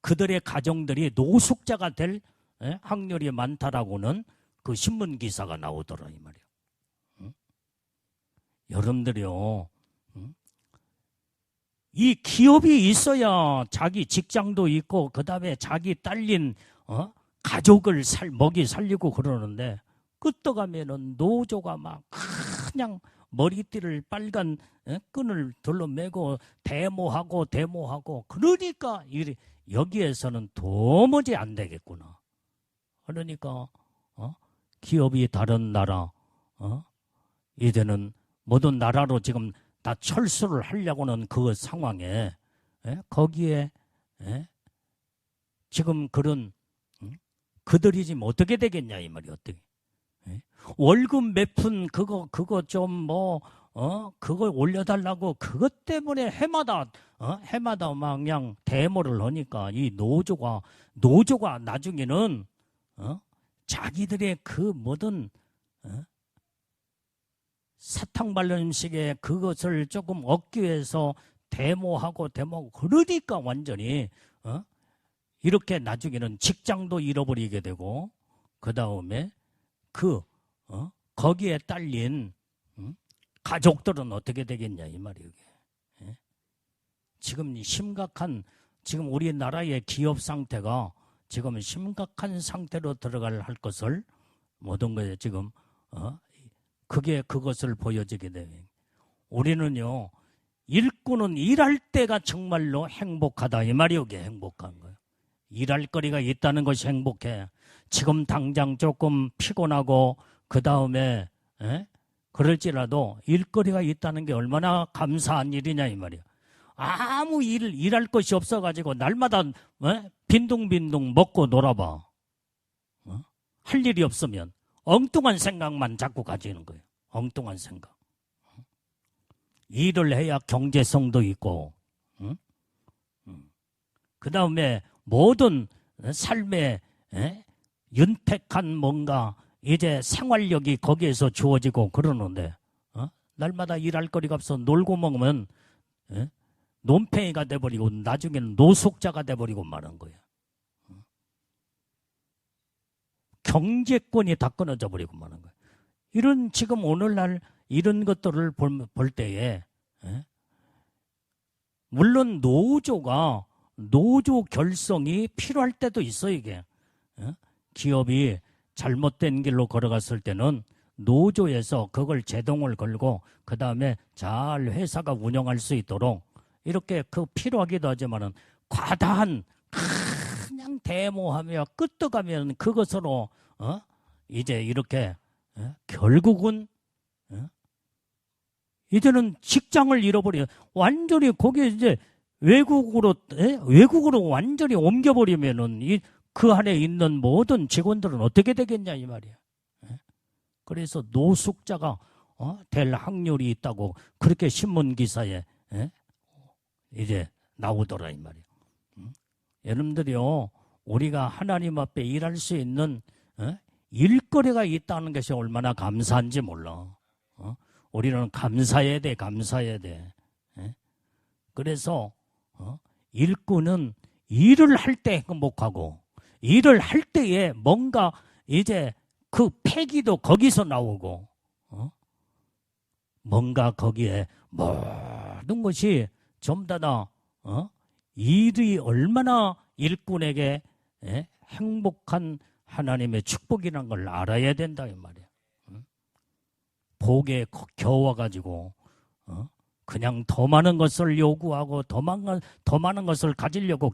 그들의 가정들이 노숙자가 될 확률이 많다라고는 그 신문 기사가 나오더라 이 말이야. 여러분들이요, 이 기업이 있어야 자기 직장도 있고 그 다음에 자기 딸린 가족을 먹이 살리고 그러는데 끄떡하면은 노조가 막 그냥 머리띠를 빨간 끈을 둘러매고 데모하고 그러니까 여기에서는 도무지 안 되겠구나. 그러니까 기업이 다른 나라 이제는 모든 나라로 지금 다 철수를 하려고는 그 상황에 거기에 지금 그런 그들이 지금 어떻게 되겠냐 이 말이 어떻게 월급 몇 푼 그거 좀 뭐 그걸 올려달라고 그것 때문에 해마다 막 그냥 데모를 하니까 이 노조가 나중에는 자기들의 그 모든 사탕 발른 음식에 그것을 조금 얻기 위해서 데모하고 그러니까 완전히 이렇게 나중에는 직장도 잃어버리게 되고 그 다음에 거기에 딸린 가족들은 어떻게 되겠냐 이 말이에요. 지금 지금 우리나라의 기업 상태가 지금 심각한 상태로 들어갈 할 것을 모든 거에 지금 그것을 보여주게 돼요. 우리는요 일꾼은 일할 때가 정말로 행복하다 이 말이요. 이게 행복한 거예요. 일할 거리가 있다는 것이 행복해. 지금 당장 조금 피곤하고 그 다음에 그럴지라도 일거리가 있다는 게 얼마나 감사한 일이냐 이 말이야. 아무 일할 것이 없어가지고 날마다 빈둥빈둥 먹고 놀아봐. 할 일이 없으면 엉뚱한 생각만 자꾸 가지는 거예요. 엉뚱한 생각. 일을 해야 경제성도 있고 그 다음에 모든 삶의 윤택한 뭔가 이제 생활력이 거기에서 주어지고 그러는데 날마다 일할 거리가 없어 놀고 먹으면 논팽이가 돼버리고 나중에는 노숙자가 돼버리고 말한 거예요. 경제권이 다 끊어져 버리고 말한 거예요. 이런 지금 오늘날 이런 것들을 볼 때에 물론 노조 결성이 필요할 때도 있어요. 이게 기업이 잘못된 길로 걸어갔을 때는 노조에서 그걸 제동을 걸고 그 다음에 잘 회사가 운영할 수 있도록 이렇게 필요하기도 하지만은 과다한 그냥 데모하며 끄떡하면 그것으로 이제 이렇게 결국은 이제는 직장을 잃어버려 완전히 거기에 이제 외국으로 완전히 옮겨버리면은 그 안에 있는 모든 직원들은 어떻게 되겠냐 이 말이야. 그래서 노숙자가 될 확률이 있다고 그렇게 신문 기사에 이제 나오더라 이 말이야. 여러분들이요 우리가 하나님 앞에 일할 수 있는 일거리가 있다는 것이 얼마나 감사한지 몰라. 우리는 감사해야 돼. 그래서 일꾼은 일을 할 때 행복하고 일을 할 때에 뭔가 이제 그 패기도 거기서 나오고 뭔가 거기에 모든 것이 전부 다 일이 얼마나 일꾼에게 행복한 하나님의 축복이라는 걸 알아야 된다 이 말이야. 복에 겨워가지고 그냥 더 많은 것을 요구하고 더 많은 것을 가지려고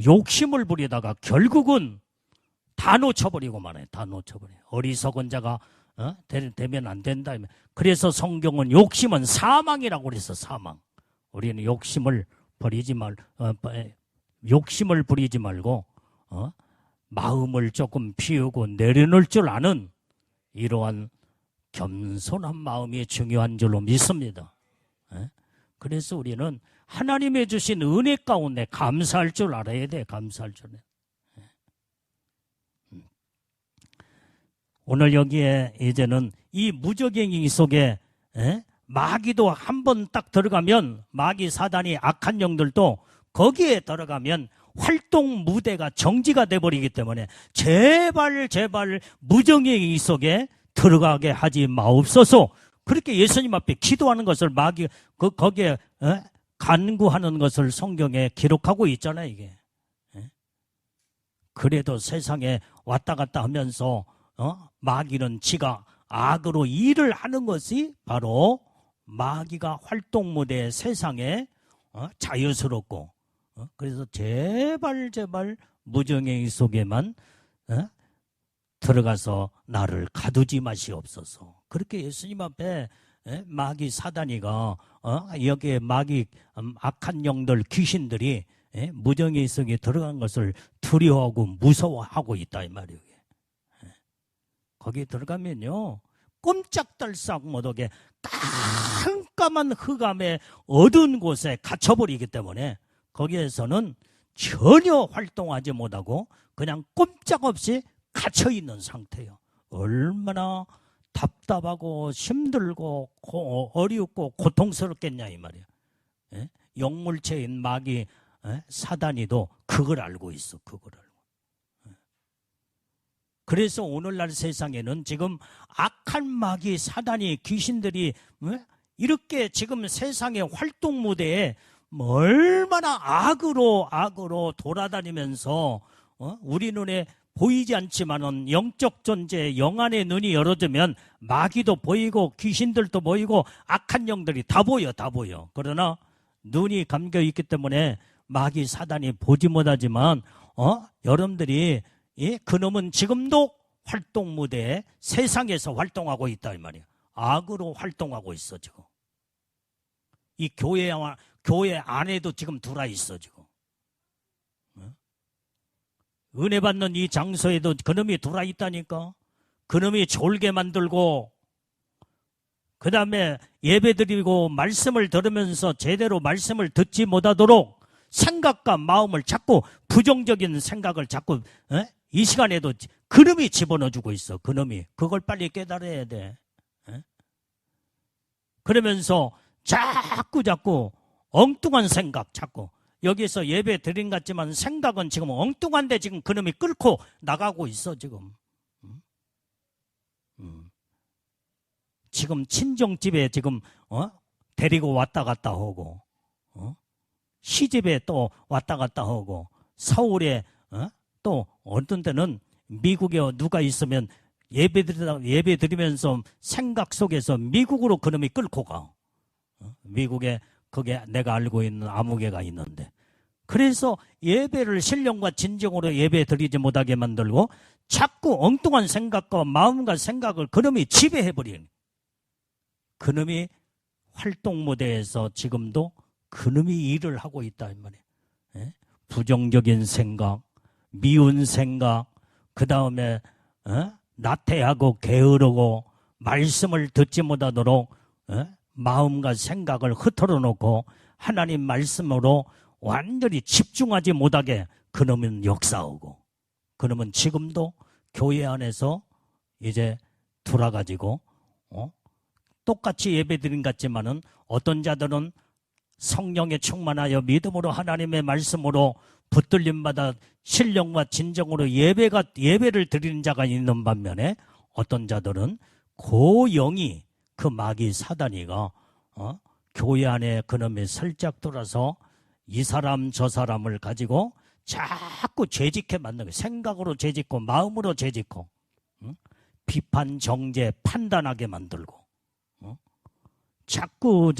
욕심을 부리다가 결국은 다 놓쳐버리고 말아요. 다 놓쳐버려. 어리석은 자가 되면 안 된다. 그래서 성경은 욕심은 사망이라고 그랬어. 사망. 우리는 욕심을 부리지 말고 마음을 조금 비우고 내려놓을 줄 아는 이러한 겸손한 마음이 중요한 줄로 믿습니다. 그래서 우리는 하나님의 주신 은혜 가운데 감사할 줄 알아야 돼. 감사할 줄. 오늘 여기에 이제는 이 무적행위 속에 마귀도 한번 딱 들어가면 마귀 사단이 악한 영들도 거기에 들어가면 활동 무대가 정지가 돼버리기 때문에 제발 무적행위 속에 들어가게 하지 마옵소서. 그렇게 예수님 앞에 기도하는 것을 마귀 거기에 간구하는 것을 성경에 기록하고 있잖아요. 이게 그래도 세상에 왔다 갔다 하면서 마귀는 지가 악으로 일을 하는 것이 바로 마귀가 활동 무대의 세상에 자유스럽고 그래서 제발 무정행위 속에만 들어가서 나를 가두지 마시옵소서. 그렇게 예수님 앞에 마귀 사단이가 여기에 마귀 악한 영들 귀신들이 무정의 속에 들어간 것을 두려워하고 무서워하고 있다 이 말이에요. 거기 들어가면요 꼼짝달싹 못하게 깜깜한 흑암의 어두운 곳에 갇혀버리기 때문에 거기에서는 전혀 활동하지 못하고 그냥 꼼짝없이 갇혀있는 상태예요. 얼마나 답답하고 힘들고 어렵고 고통스럽겠냐 이 말이에요. 영물체인 마귀 사단이도 그걸 알고 있어. 그걸 알고. 그래서 오늘날 세상에는 지금 악한 마귀 사단이 귀신들이 이렇게 지금 세상의 활동 무대에 얼마나 악으로 돌아다니면서 우리 눈에 보이지 않지만은 영적 존재 영안의 눈이 열어지면 마귀도 보이고 귀신들도 보이고 악한 영들이 다 보여. 그러나 눈이 감겨 있기 때문에 마귀 사단이 보지 못하지만 여러분들이 그놈은 지금도 활동 무대에 세상에서 활동하고 있다 이 말이야. 악으로 활동하고 있어 지금. 이 교회 안에도 지금 들어와 있어 지금. 은혜 받는 이 장소에도 그놈이 들어와 있다니까. 그놈이 졸게 만들고 그 다음에 예배드리고 말씀을 들으면서 제대로 말씀을 듣지 못하도록 생각과 마음을 자꾸 부정적인 생각을 자꾸 이 시간에도 그놈이 집어넣어주고 있어. 그놈이. 그걸 빨리 깨달아야 돼. 그러면서 자꾸 엉뚱한 생각 자꾸 여기서 예배 드린 것 같지만 생각은 지금 엉뚱한데 지금 그놈이 끌고 나가고 있어 지금. 지금 친정집에 지금 데리고 왔다 갔다 하고 시집에 또 왔다 갔다 하고 서울에 또 어떤 때는 미국에 누가 있으면 예배 드리면서 생각 속에서 미국으로 그놈이 끌고 가. 미국에 그게 내가 알고 있는 아무개가 있는데 그래서 예배를 신령과 진정으로 예배 드리지 못하게 만들고 자꾸 엉뚱한 생각과 마음과 생각을 그놈이 지배해버리는 그놈이 활동 무대에서 지금도 그놈이 일을 하고 있다 이 말이에요. 부정적인 생각, 미운 생각, 그 다음에 나태하고 게으르고 말씀을 듣지 못하도록 마음과 생각을 흩어져 놓고 하나님 말씀으로 완전히 집중하지 못하게 그놈은 역사하고 그놈은 지금도 교회 안에서 이제 돌아가지고 똑같이 예배드린 것 같지만은 어떤 자들은 성령에 충만하여 믿음으로 하나님의 말씀으로 붙들림마다 신령과 진정으로 예배를 드리는 자가 있는 반면에 어떤 자들은 그 영이 그 마귀 사단이가 교회 안에 그놈이 살짝 들어서 이 사람 저 사람을 가지고 자꾸 죄짓게 만드는 거예요. 생각으로 죄짓고 마음으로 죄짓고 비판 정죄 판단하게 만들고 자꾸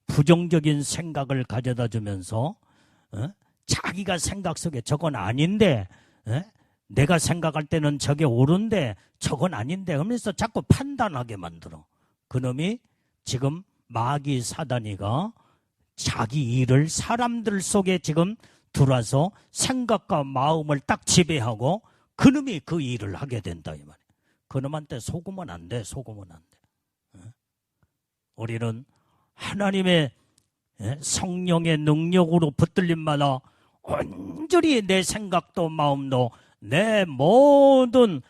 부정적인 생각을 가져다 주면서 자기가 생각 속에 저건 아닌데 내가 생각할 때는 저게 옳은데 저건 아닌데 하면서 자꾸 판단하게 만들어. 그놈이 지금 마귀 사단이가 자기 일을 사람들 속에 지금 들어와서 생각과 마음을 딱 지배하고 그놈이 그 일을 하게 된다 이 말이에요. 그놈한테 속으면 안 돼. 우리는 하나님의 성령의 능력으로 붙들림마다 온전히 내 생각도 마음도 내 모든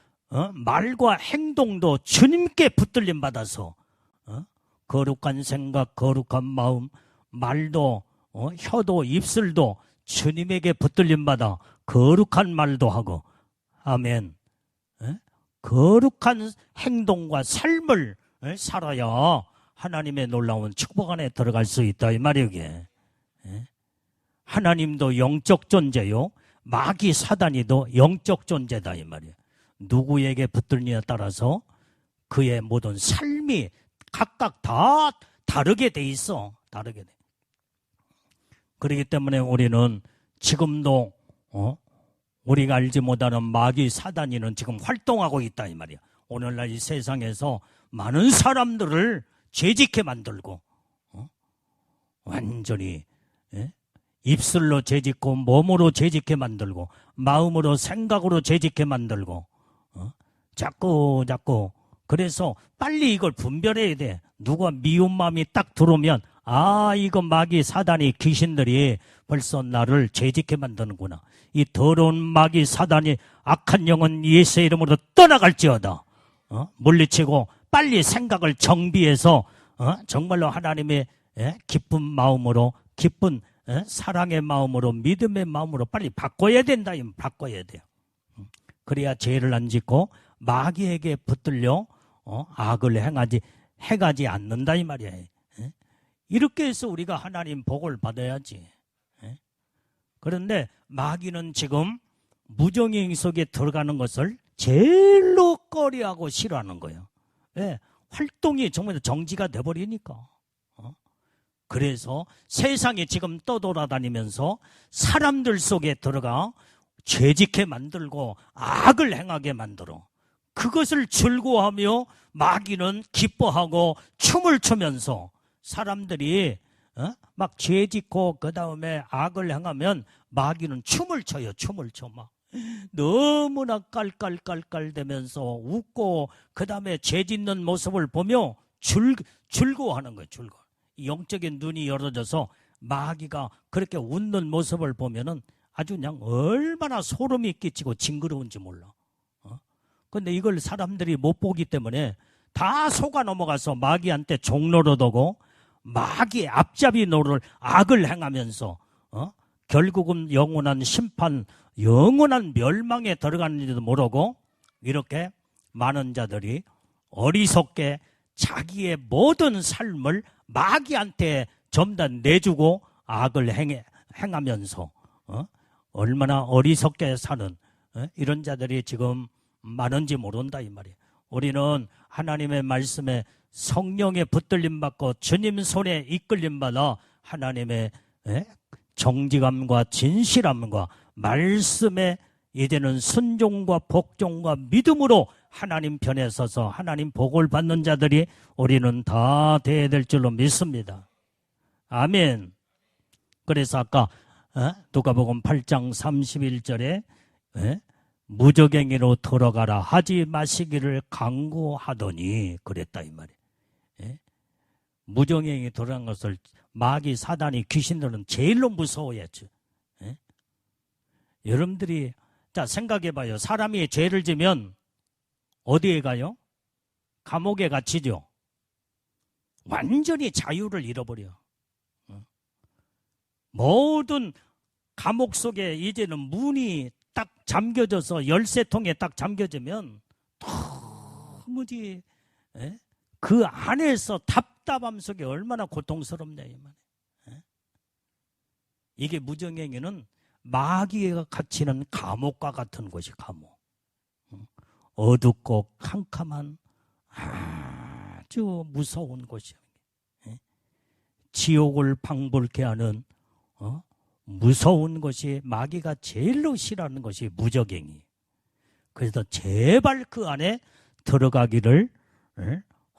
말과 행동도 주님께 붙들림 받아서 거룩한 생각, 거룩한 마음, 말도 혀도 입술도 주님에게 붙들림 받아 거룩한 말도 하고 아멘. 거룩한 행동과 삶을 살아야 하나님의 놀라운 축복 안에 들어갈 수 있다 이 말이에요. 하나님도 영적 존재요 마귀 사단이도 영적 존재다 이 말이에요. 누구에게 붙들느냐에 따라서 그의 모든 삶이 각각 다 다르게 돼 있어. 다르게 돼. 그렇기 때문에 우리는 지금도 우리가 알지 못하는 마귀 사단이는 지금 활동하고 있다 이 말이야. 오늘날 이 세상에서 많은 사람들을 죄짓게 만들고, 완전히, 예? 입술로 죄짓고 몸으로 죄짓게 만들고 마음으로 생각으로 죄짓게 만들고, 자꾸 그래서 빨리 이걸 분별해야 돼. 누가 미운 마음이 딱 들어오면 이거 마귀 사단이 귀신들이 벌써 나를 죄짓게 만드는구나. 이 더러운 마귀 사단이 악한 영은 예수의 이름으로 떠나갈지어다. 물리치고 빨리 생각을 정비해서 정말로 하나님의 기쁜 마음으로, 기쁜 사랑의 마음으로, 믿음의 마음으로 빨리 바꿔야 된다. 바꿔야 돼요. 그래야 죄를 안 짓고 마귀에게 붙들려 악을 행하지 않는다 이 말이에요. 이렇게 해서 우리가 하나님 복을 받아야지. 그런데 마귀는 지금 무정행 속에 들어가는 것을 제일로 꺼려하고 싫어하는 거예요. 왜? 활동이 정말 정지가 돼버리니까. 그래서 세상에 지금 떠돌아다니면서 사람들 속에 들어가 죄짓게 만들고 악을 행하게 만들어. 그것을 즐거워하며 마귀는 기뻐하고 춤을 추면서 사람들이 막 죄짓고 그 다음에 악을 행하면 마귀는 춤을 춰요. 춤을 춰 막. 너무나 깔깔깔깔대면서 웃고 그 다음에 죄짓는 모습을 보며 즐거워하는 거예요. 즐거워. 영적인 눈이 열어져서 마귀가 그렇게 웃는 모습을 보면은 아주 그냥 얼마나 소름이 끼치고 징그러운지 몰라. 근데 이걸 사람들이 못 보기 때문에 다 속아 넘어가서 마귀한테 종노릇하고 마귀의 앞잡이 노릇을 악을 행하면서 결국은 영원한 심판, 영원한 멸망에 들어가는지도 모르고 이렇게 많은 자들이 어리석게 자기의 모든 삶을 마귀한테 전부 다 내주고 악을 행하면서 얼마나 어리석게 사는 이런 자들이 지금 많은지 모른다 이 말이에요. 우리는 하나님의 말씀에 성령에 붙들림 받고 주님 손에 이끌림 받아 하나님의 정직함과 진실함과 말씀에 이제는 순종과 복종과 믿음으로 하나님 편에 서서 하나님 복을 받는 자들이 우리는 다 되어야 될 줄로 믿습니다. 아멘. 그래서 아까 누가복음 8장 31절에 무적행위로 들어가라 하지 마시기를 강구하더니 그랬다 이 말이에요. 무정행위 들어간 것을 마귀 사단이 귀신들은 제일로 무서워했죠. 여러분들이 자 생각해봐요. 사람이 죄를 지면 어디에 가요? 감옥에 갇히죠. 완전히 자유를 잃어버려. 모든 감옥 속에 이제는 문이 딱 잠겨져서 열쇠통에 딱 잠겨지면 도무지 그 안에서 답답함 속에 얼마나 고통스럽냐 이 말이에요. 이게 무정행위는 마귀가 갇히는 감옥과 같은 곳이 감옥. 어둡고 캄캄한 아주 무서운 곳이에요. 지옥을 방불케 하는 무서운 것이 마귀가 제일로 싫어하는 것이 무적행위. 그래서 제발 그 안에 들어가기를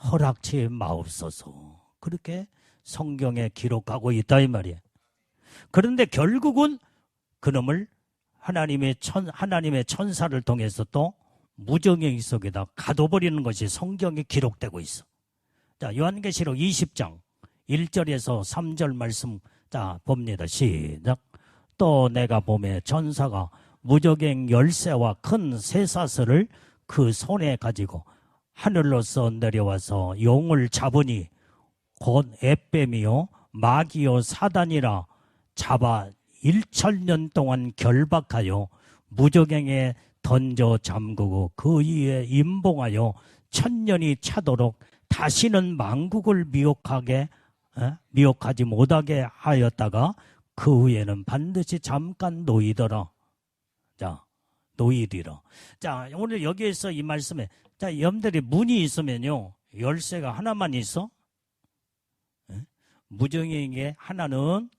허락치 마옵소서. 그렇게 성경에 기록하고 있다 이 말이에요. 그런데 결국은 그놈을 하나님의 천사를 통해서 또 무정행위 속에다 가둬버리는 것이 성경에 기록되고 있어. 자, 요한계시록 20장 1절에서 3절 말씀 자 봅니다. 시작. 또 내가 보매 천사가 무적행 열쇠와 큰 쇠사슬을 그 손에 가지고 하늘로서 내려와서 용을 잡으니 곧 햇뱀이요 마귀요 사단이라 잡아 1000년 동안 결박하여 무적행에 던져 잠그고 그 위에 임봉하여 1000년이 차도록 다시는 만국을 미혹하지 못하게 하였다가 그 후에는 반드시 잠깐 놓이더라. 자, 놓이리라. 자, 오늘 여기에서 이 말씀에 자, 여러분들이 문이 있으면요 열쇠가 하나만 있어? 무정행에 하나는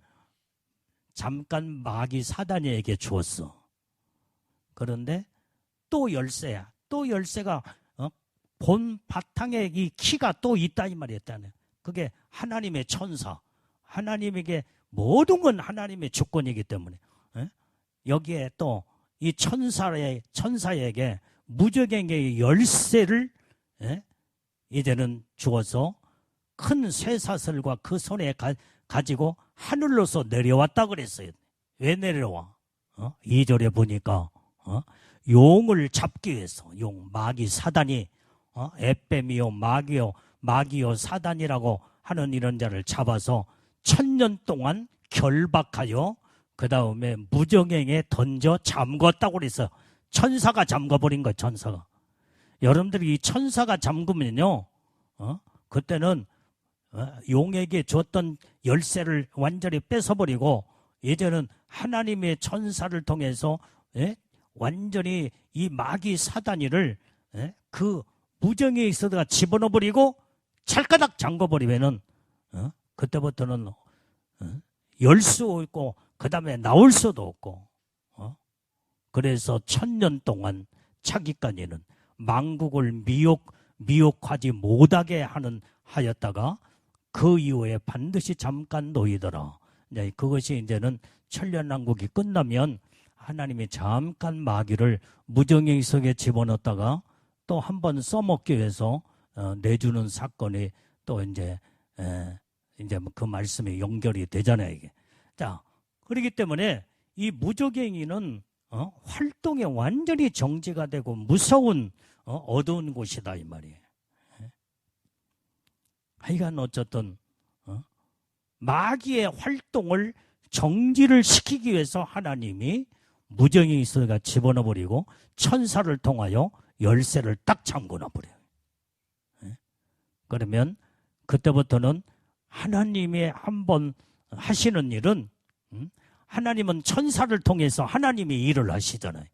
잠깐 마귀 사단에게 주었어. 그런데 또 열쇠야. 또 열쇠가 본 바탕에 이 키가 또 있다 이 말이었다네. 그게 하나님의 천사, 하나님에게 모든 건 하나님의 주권이기 때문에 여기에 또 이 천사에게 무저갱의 열쇠를 이제는 주어서 큰 쇠사슬과 그 손에 가지고 하늘로서 내려왔다 그랬어요. 왜 내려와? 2절에 보니까 용을 잡기 위해서, 용, 마귀, 사단이 에뱀이요 마귀요 사단이라고 하는 이런 자를 잡아서 1000년 동안 결박하여 그 다음에 무정행에 던져 잠궜다고 그랬어요. 천사가 잠궈버린 거예요. 천사가. 여러분들이 이 천사가 잠그면요, 그때는 용에게 줬던 열쇠를 완전히 뺏어버리고 이제는 하나님의 천사를 통해서 완전히 이 마귀 사단이를 그 무정에 있어다가 집어넣어버리고 찰까닥 잠궈버리면은 그때부터는 열 수 없고 그 다음에 나올 수도 없고 그래서 1000년 동안 차기까지는 만국을 미혹하지 못하게 하였다가 그 이후에 반드시 잠깐 놓이더라. 그것이 이제는 천년왕국이 끝나면 하나님이 잠깐 마귀를 무정의 속에 집어넣었다가 또 한 번 써먹기 위해서 내주는 사건이 또 이제 그 말씀이 연결이 되잖아요, 이게. 자, 그렇기 때문에 이 무저갱이는 활동에 완전히 정지가 되고 무서운 어두운 곳이다 이 말이에요. 하여간 어쨌든 마귀의 활동을 정지를 시키기 위해서 하나님이 무정이 있어가 집어넣어버리고 천사를 통하여 열쇠를 딱 잠궈놔버려요. 그러면 그때부터는 하나님이 한번 하시는 일은 하나님은 천사를 통해서 하나님이 일을 하시잖아요.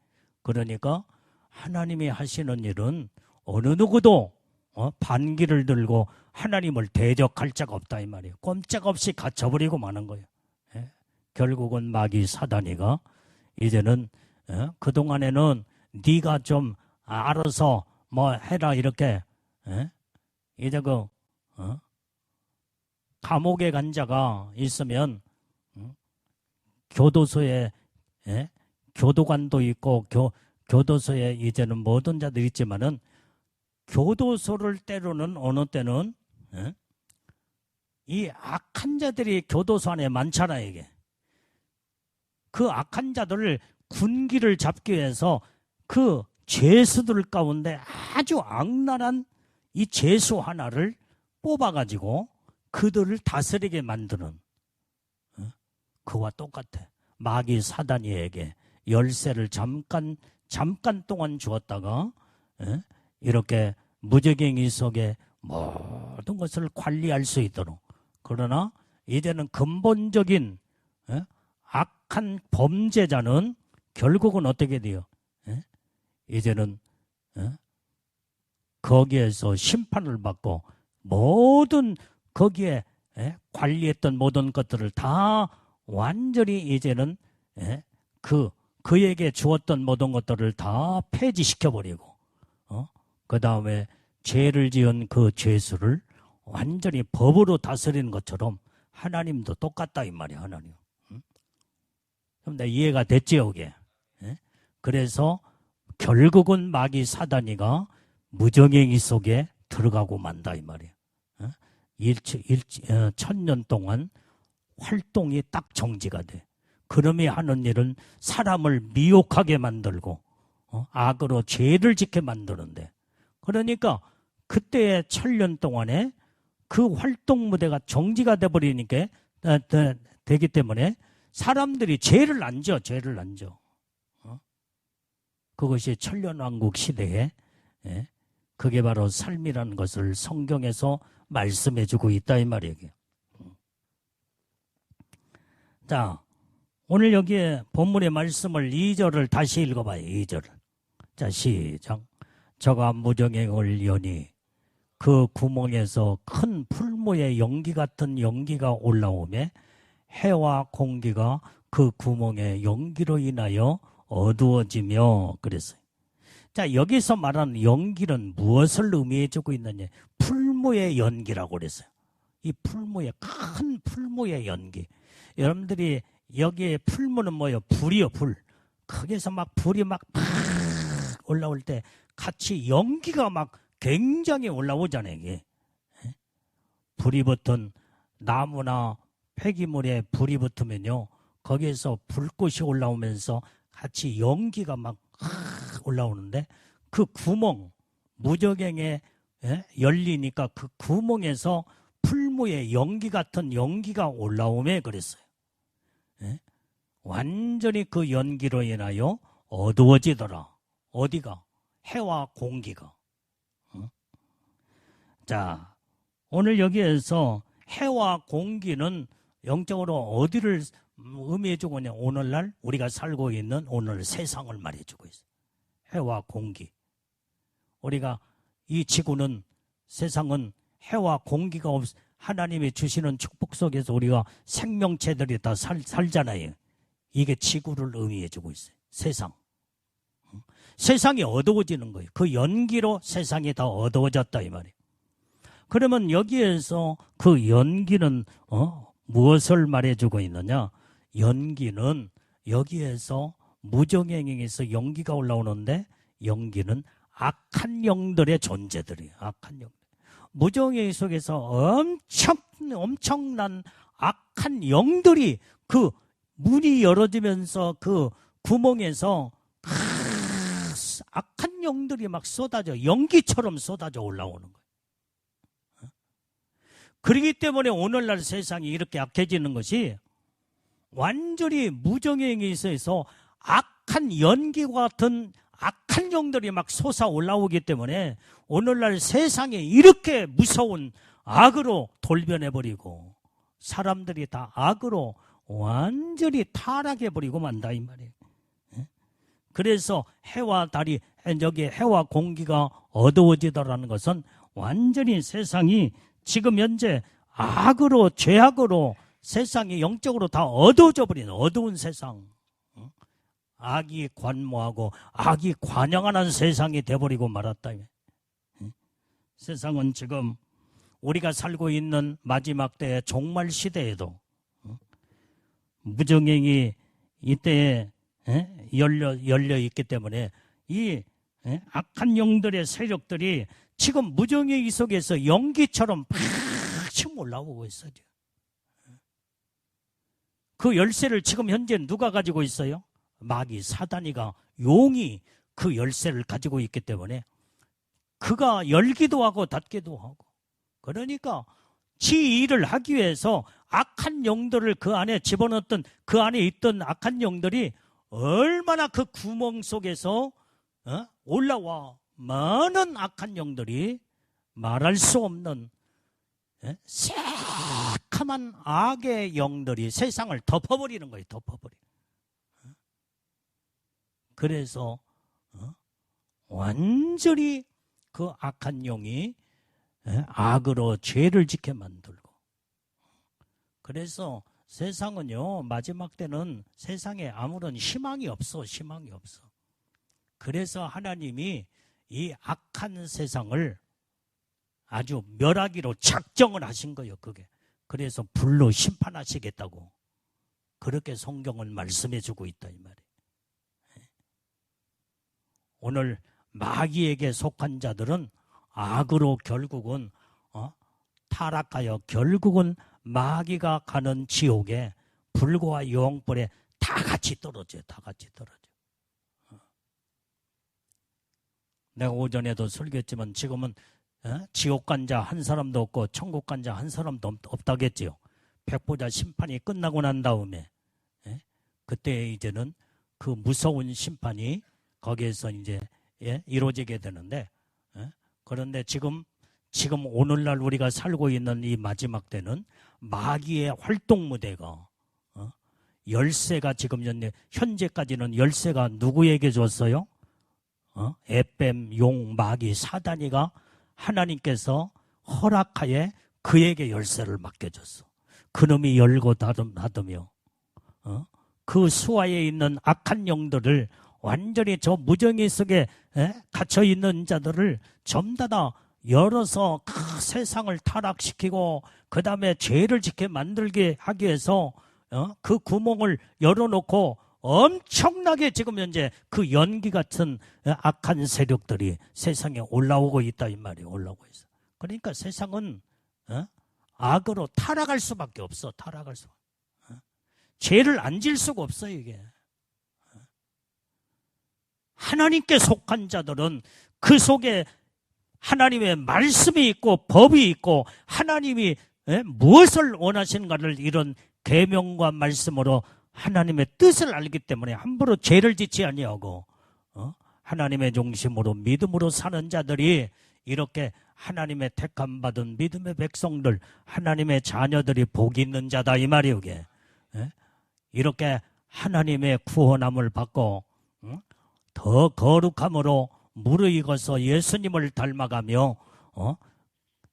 그러니까 하나님이 하시는 일은 어느 누구도 반기를 들고 하나님을 대적할 자가 없다 이 말이에요. 꼼짝없이 갇혀버리고 마는 거예요. 결국은 마귀 사단이가 이제는 그동안에는 네가 좀 알아서 뭐 해라 이렇게 이제 감옥에 간 자가 있으면 교도소에 교도관도 있고 교도소에 이제는 모든 자들이 있지만은 교도소를 때로는 어느 때는 이 악한 자들이 교도소 안에 많잖아요. 이게 그 악한 자들을 군기를 잡기 위해서 그 죄수들 가운데 아주 악랄한 이 죄수 하나를 뽑아가지고 그들을 다스리게 만드는 그와 똑같아. 마귀 사단이에게 열쇠를 잠깐 동안 주었다가 이렇게 무저갱이 속에 모든 것을 관리할 수 있도록. 그러나 이제는 근본적인 악한 범죄자는 결국은 어떻게 돼요? 이제는 거기에서 심판을 받고 모든 거기에 관리했던 모든 것들을 다 완전히 이제는 그에게 주었던 모든 것들을 다 폐지시켜버리고 그 다음에 죄를 지은 그 죄수를 완전히 법으로 다스리는 것처럼 하나님도 똑같다 이 말이야. 하나님. 그럼 이해가 됐지요 이게. 그래서 결국은 마귀 사단이가 무정행위 속에 들어가고 만다 이 말이에요. 1000년 동안 활동이 딱 정지가 돼. 그놈이 하는 일은 사람을 미혹하게 만들고 악으로 죄를 짓게 만드는데, 그러니까 그때의 1000년 동안에 그 활동 무대가 정지가 돼버리니까 되기 때문에 사람들이 죄를 안 져. 그것이 천년왕국 시대에 그게 바로 삶이라는 것을 성경에서 말씀해주고 있다 이 말이에요. 자, 오늘 여기에 본문의 말씀을 2절을 다시 읽어봐요. 2절을. 자, 시작. 저가 무정행을 여니 그 구멍에서 큰 풀무의 연기 같은 연기가 올라오매 해와 공기가 그 구멍의 연기로 인하여 어두워지며 그랬어요. 자, 여기서 말하는 연기는 무엇을 의미해주고 있느냐? 풀무의 연기라고 그랬어요. 이 풀무의 큰 풀무의 연기. 여러분들이 여기에 풀무는 뭐예요? 불이요, 불. 거기서 막 불이 막 올라올 때 같이 연기가 막 굉장히 올라오잖아요. 이게. 불이 붙은 나무나 폐기물에 불이 붙으면요, 거기에서 불꽃이 올라오면서 같이 연기가 막 올라오는데, 그 구멍, 무저갱에 열리니까 그 구멍에서 풀무에 연기 같은 연기가 올라오며 그랬어요. 완전히 그 연기로 인하여 어두워지더라. 어디가? 해와 공기가. 자, 오늘 여기에서 해와 공기는 영적으로 어디를 의미해주고 있냐? 오늘날 우리가 살고 있는 오늘 세상을 말해주고 있어요. 해와 공기. 우리가 이 지구는, 세상은 해와 공기가 하나님이 주시는 축복 속에서 우리가 생명체들이 다 살잖아요. 이게 지구를 의미해주고 있어요. 세상. 세상이 어두워지는 거예요. 그 연기로 세상이 다 어두워졌다 이 말이에요. 그러면 여기에서 그 연기는 무엇을 말해주고 있느냐? 연기는 여기에서 무정행에서 연기가 올라오는데, 연기는 악한 영들의 존재들이에요. 악한 영. 무정행 속에서 엄청난 악한 영들이 그 문이 열어지면서 그 구멍에서 악한 영들이 막 쏟아져, 연기처럼 쏟아져 올라오는 거예요. 그렇기 때문에 오늘날 세상이 이렇게 악해지는 것이 완전히 무정행에 있어서 악한 연기와 같은 악한 영들이 막 솟아 올라오기 때문에 오늘날 세상에 이렇게 무서운 악으로 돌변해버리고 사람들이 다 악으로 완전히 타락해버리고 만다 이 말이에요. 그래서 해와 달이, 여기 해와 공기가 어두워지더라는 것은 완전히 세상이 지금 현재 악으로, 죄악으로 세상이 영적으로 다 어두워져 버리는 어두운 세상. 악이 관모하고 악이 관영하는 세상이 돼버리고 말았다. 세상은 지금 우리가 살고 있는 마지막 때의 종말 시대에도 무정행이 이때에 열려 있기 때문에 이 악한 영들의 세력들이 지금 무정행 속에서 연기처럼 팍 올라오고 있어요. 그 열쇠를 지금 현재 누가 가지고 있어요? 마귀 사단이가, 용이 그 열쇠를 가지고 있기 때문에 그가 열기도 하고 닫기도 하고, 그러니까 지 일을 하기 위해서 악한 영들을 그 안에 집어넣었던, 그 안에 있던 악한 영들이 얼마나 그 구멍 속에서 올라와 많은 악한 영들이 말할 수 없는 새카만 악의 영들이 세상을 덮어버리는 거예요. 덮어버리는. 그래서 완전히 그 악한 영이 악으로 죄를 짓게 만들고, 그래서 세상은요, 마지막 때는 세상에 아무런 희망이 없어. 희망이 없어. 그래서 하나님이 이 악한 세상을 아주 멸하기로 작정을 하신 거예요. 그게. 그래서 불로 심판하시겠다고 그렇게 성경을 말씀해 주고 있다 이 말이에요. 오늘 마귀에게 속한 자들은 악으로 결국은 타락하여 결국은 마귀가 가는 지옥에 불과 영불에 다 같이 떨어져요. 다 같이 떨어져. 내가 오전에도 설교했지만 지금은 지옥 간 자 한 사람도 없고 천국 간 자 한 사람도 없다겠지요. 백보자 심판이 끝나고 난 다음에 그때 이제는 그 무서운 심판이 거기에서 이제 이루어지게 되는데, 그런데 지금 오늘날 우리가 살고 있는 이 마지막 때는 마귀의 활동 무대가 열쇠가 지금 현재까지는 열쇠가 누구에게 줬어요? 에뱀, 용, 마귀, 사단이가 하나님께서 허락하에 그에게 열쇠를 맡겨줬어. 그놈이 열고 닫으며 그 수하에 있는 악한 영들을 완전히 저 무정의 속에 갇혀있는 자들을 전부 다 열어서 그 세상을 타락시키고 그 다음에 죄를 짓게 만들게 하기 위해서 그 구멍을 열어놓고 엄청나게 지금 현재 그 연기 같은 악한 세력들이 세상에 올라오고 있다 이 말이에요. 올라오고 있어. 그러니까 세상은 악으로 타락할 수밖에 없어. 타락할 수. 죄를 안 질 수가 없어 이게. 하나님께 속한 자들은 그 속에 하나님의 말씀이 있고 법이 있고 하나님이 무엇을 원하시는가를 이런 계명과 말씀으로 하나님의 뜻을 알기 때문에 함부로 죄를 짓지 아니하고 하나님의 중심으로 믿음으로 사는 자들이 이렇게 하나님의 택함 받은 믿음의 백성들, 하나님의 자녀들이 복이 있는 자다 이 말이에요. 이게. 이렇게 하나님의 구원함을 받고 더 거룩함으로 무르익어서 예수님을 닮아가며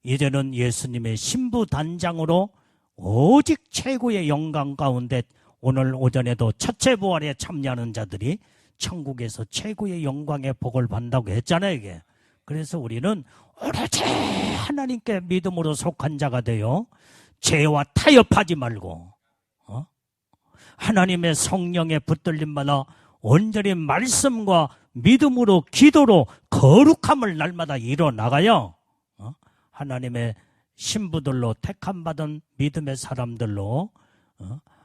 이제는 예수님의 신부 단장으로 오직 최고의 영광 가운데 오늘 오전에도 첫째 부활에 참여하는 자들이 천국에서 최고의 영광의 복을 받는다고 했잖아요. 이게. 그래서 우리는 오로지 하나님께 믿음으로 속한 자가 되어 죄와 타협하지 말고 하나님의 성령에 붙들림마다 온전히 말씀과 믿음으로 기도로 거룩함을 날마다 이뤄나가요. 하나님의 신부들로 택함받은 믿음의 사람들로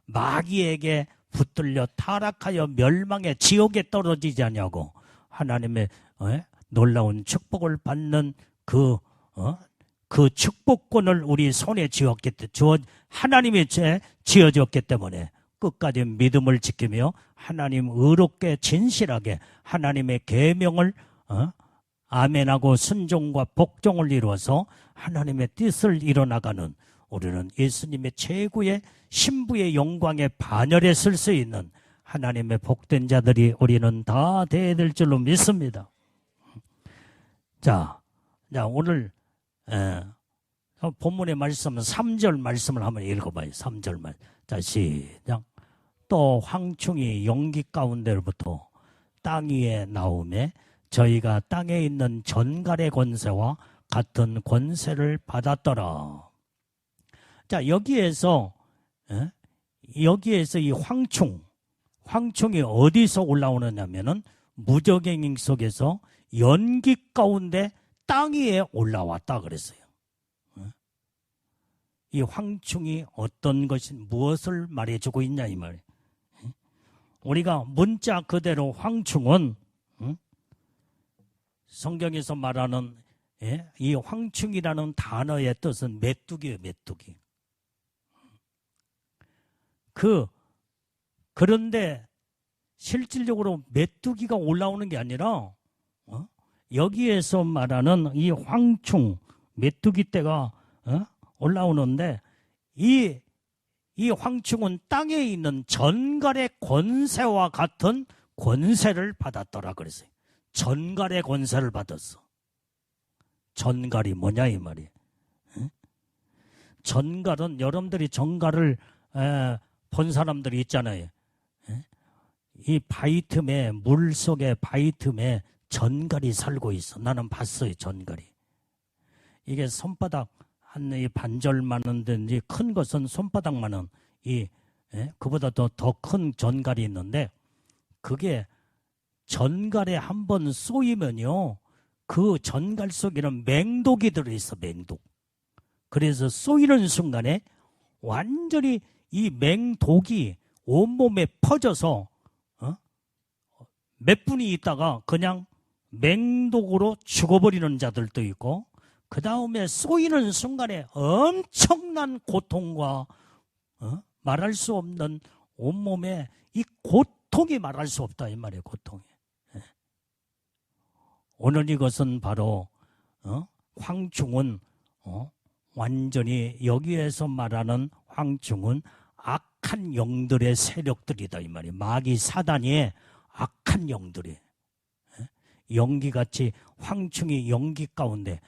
마귀에게 붙들려 타락하여 멸망의 지옥에 떨어지지 않냐고 하나님의 놀라운 축복을 받는 그 축복권을 우리 손에 하나님이 지어줬기 때문에 끝까지 믿음을 지키며 하나님 의롭게 진실하게 하나님의 계명을 아멘하고 순종과 복종을 이루어서 하나님의 뜻을 이뤄나가는 우리는 예수님의 최고의 신부의 영광의 반열에 설 수 있는 하나님의 복된 자들이 우리는 다 되어야 될 줄로 믿습니다. 자 오늘 본문의 말씀은 3절 말씀을 한번 읽어봐요. 3절 말. 자, 시작. 또 황충이 연기 가운데로부터 땅 위에 나오매 저희가 땅에 있는 전갈의 권세와 같은 권세를 받았더라. 자, 여기에서 이 황충이 어디서 올라오느냐면은 무적행ing 속에서 연기 가운데 땅 위에 올라왔다 그랬어요. 이 황충이 어떤 것이 무엇을 말해주고 있냐 이 말이에요. 우리가 문자 그대로 황충은 성경에서 말하는 이 황충이라는 단어의 뜻은 메뚜기예요. 메뚜기. 그런데 실질적으로 메뚜기가 올라오는 게 아니라 여기에서 말하는 이 황충 메뚜기 떼가 올라오는데 이 황충은 땅에 있는 전갈의 권세와 같은 권세를 받았더라 그랬어요. 전갈의 권세를 받았어. 전갈이 뭐냐 이 말이에요. 전갈은 여러분들이 전갈을 본 사람들이 있잖아요. 이 바위 틈에 물속에 바위 틈에 전갈이 살고 있어. 나는 봤어요. 전갈이. 이게 손바닥 한 이 반절만한데 큰 것은 손바닥만한 그보다 더 큰 전갈이 있는데 그게 전갈에 한번 쏘이면요 그 전갈 속에는 맹독이 들어있어. 맹독. 그래서 쏘이는 순간에 완전히 이 맹독이 온몸에 퍼져서 몇 분이 있다가 그냥 맹독으로 죽어버리는 자들도 있고 그 다음에 쏘이는 순간에 엄청난 고통과 말할 수 없는 온몸에 이 고통이 말할 수 없다 이 말이에요. 고통이. 오늘 이것은 바로 황충은 완전히 여기에서 말하는 황충은 악한 영들의 세력들이다 이 말이에요. 마귀 사단의 악한 영들이 연기같이 황충이 연기 가운데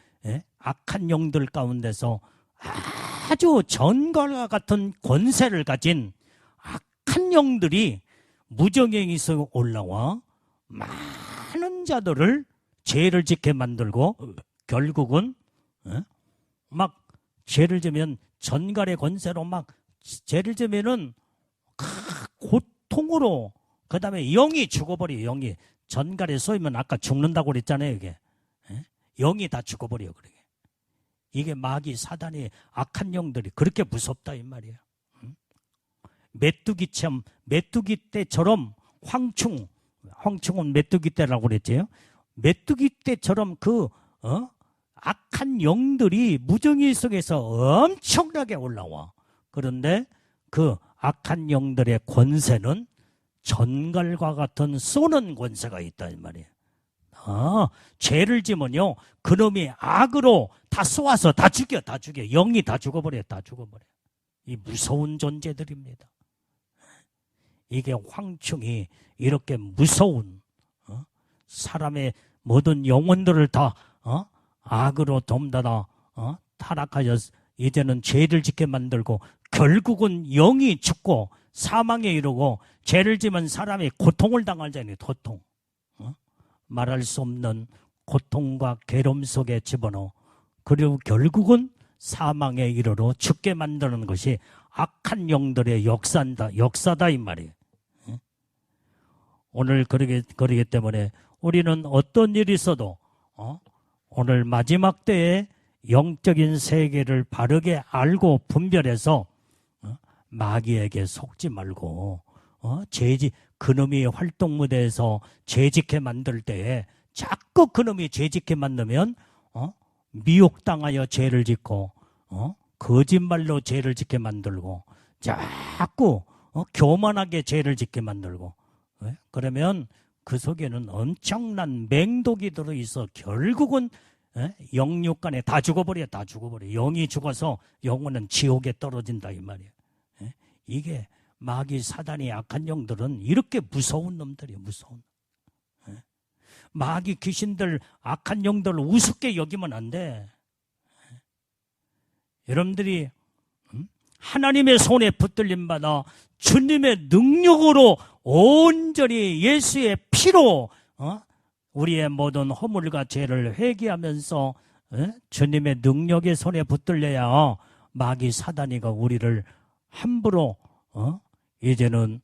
악한 영들 가운데서 아주 전갈과 같은 권세를 가진 악한 영들이 무정행에서 올라와 많은 자들을 죄를 짓게 만들고 결국은 어? 막 죄를 지면 전갈의 권세로 막 죄를 지면은 고통으로 그 다음에 영이 죽어버려. 영이 전갈에 쏘이면 아까 죽는다고 그랬잖아요. 이게 영이 다 죽어버려. 그러게. 이게 마귀 사단이 악한 영들이 그렇게 무섭다 이 말이에요. 메뚜기 때처럼 황충은 메뚜기 때라고 그랬죠. 메뚜기 때처럼 악한 영들이 무정의 속에서 엄청나게 올라와. 그런데 그 악한 영들의 권세는 전갈과 같은 쏘는 권세가 있다 이 말이에요. 죄를 지면요 그놈이 악으로 다 쏘아서 다 죽여. 영이 다 죽어버려. 이 무서운 존재들입니다. 이게 황충이 이렇게 무서운 사람의 모든 영혼들을 다 악으로 덤다다 타락하여 이제는 죄를 짓게 만들고 결국은 영이 죽고 사망에 이르고 죄를 지면 사람이 고통을 당하잖아요. 고통. 말할 수 없는 고통과 괴로움 속에 집어넣어 그리고 결국은 사망에 이르러 죽게 만드는 것이 악한 영들의 역사다 이 말이에요. 오늘 그러기 때문에 우리는 어떤 일이 있어도 오늘 마지막 때에 영적인 세계를 바르게 알고 분별해서 마귀에게 속지 말고 그놈이 활동 무대에서 죄짓게 만들 때에 자꾸 그놈이 죄짓게 만들면 미혹당하여 죄를 짓고 거짓말로 죄를 짓게 만들고 자꾸 교만하게 죄를 짓게 만들고 그러면 그 속에는 엄청난 맹독이 들어있어 결국은 영육간에 다 죽어버려. 영이 죽어서 영혼은 지옥에 떨어진다 이 말이에요. 이게 마귀 사단이 악한 영들은 이렇게 무서운 놈들이에요. 무서운. 마귀 귀신들 악한 영들을 우습게 여기면 안 돼. 여러분들이 하나님의 손에 붙들림 받아 주님의 능력으로 온전히 예수의 피로 우리의 모든 허물과 죄를 회개하면서 주님의 능력의 손에 붙들려야 마귀 사단이가 우리를 함부로 이제는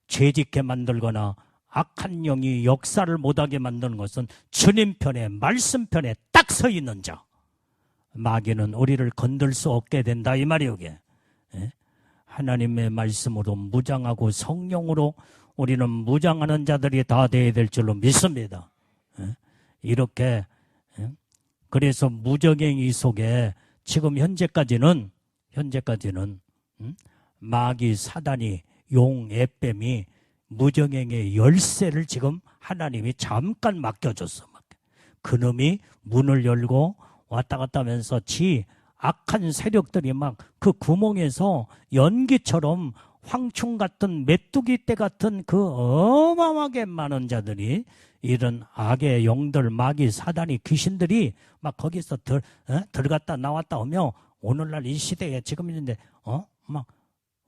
죄짓게 만들거나 악한 영이 역사를 못하게 만드는 것은 주님 편에 말씀 편에 딱 서 있는 자 마귀는 우리를 건들 수 없게 된다 이 말이에요. 이게. 하나님의 말씀으로 무장하고 성령으로 우리는 무장하는 자들이 다 되어야 될 줄로 믿습니다. 이렇게 그래서 무적행위 속에 지금 현재까지는 마귀 사단이 용 에뱀이 무적행위의 열쇠를 지금 하나님이 잠깐 맡겨줬어. 그놈이 문을 열고 왔다 갔다 하면서 악한 세력들이 막 그 구멍에서 연기처럼 황충 같은 메뚜기 떼 같은 그 어마어마하게 많은 자들이 이런 악의 영들 마귀 사단이 귀신들이 막 거기서 들어갔다 나왔다 하며 오늘날 이 시대에 지금 있는데 막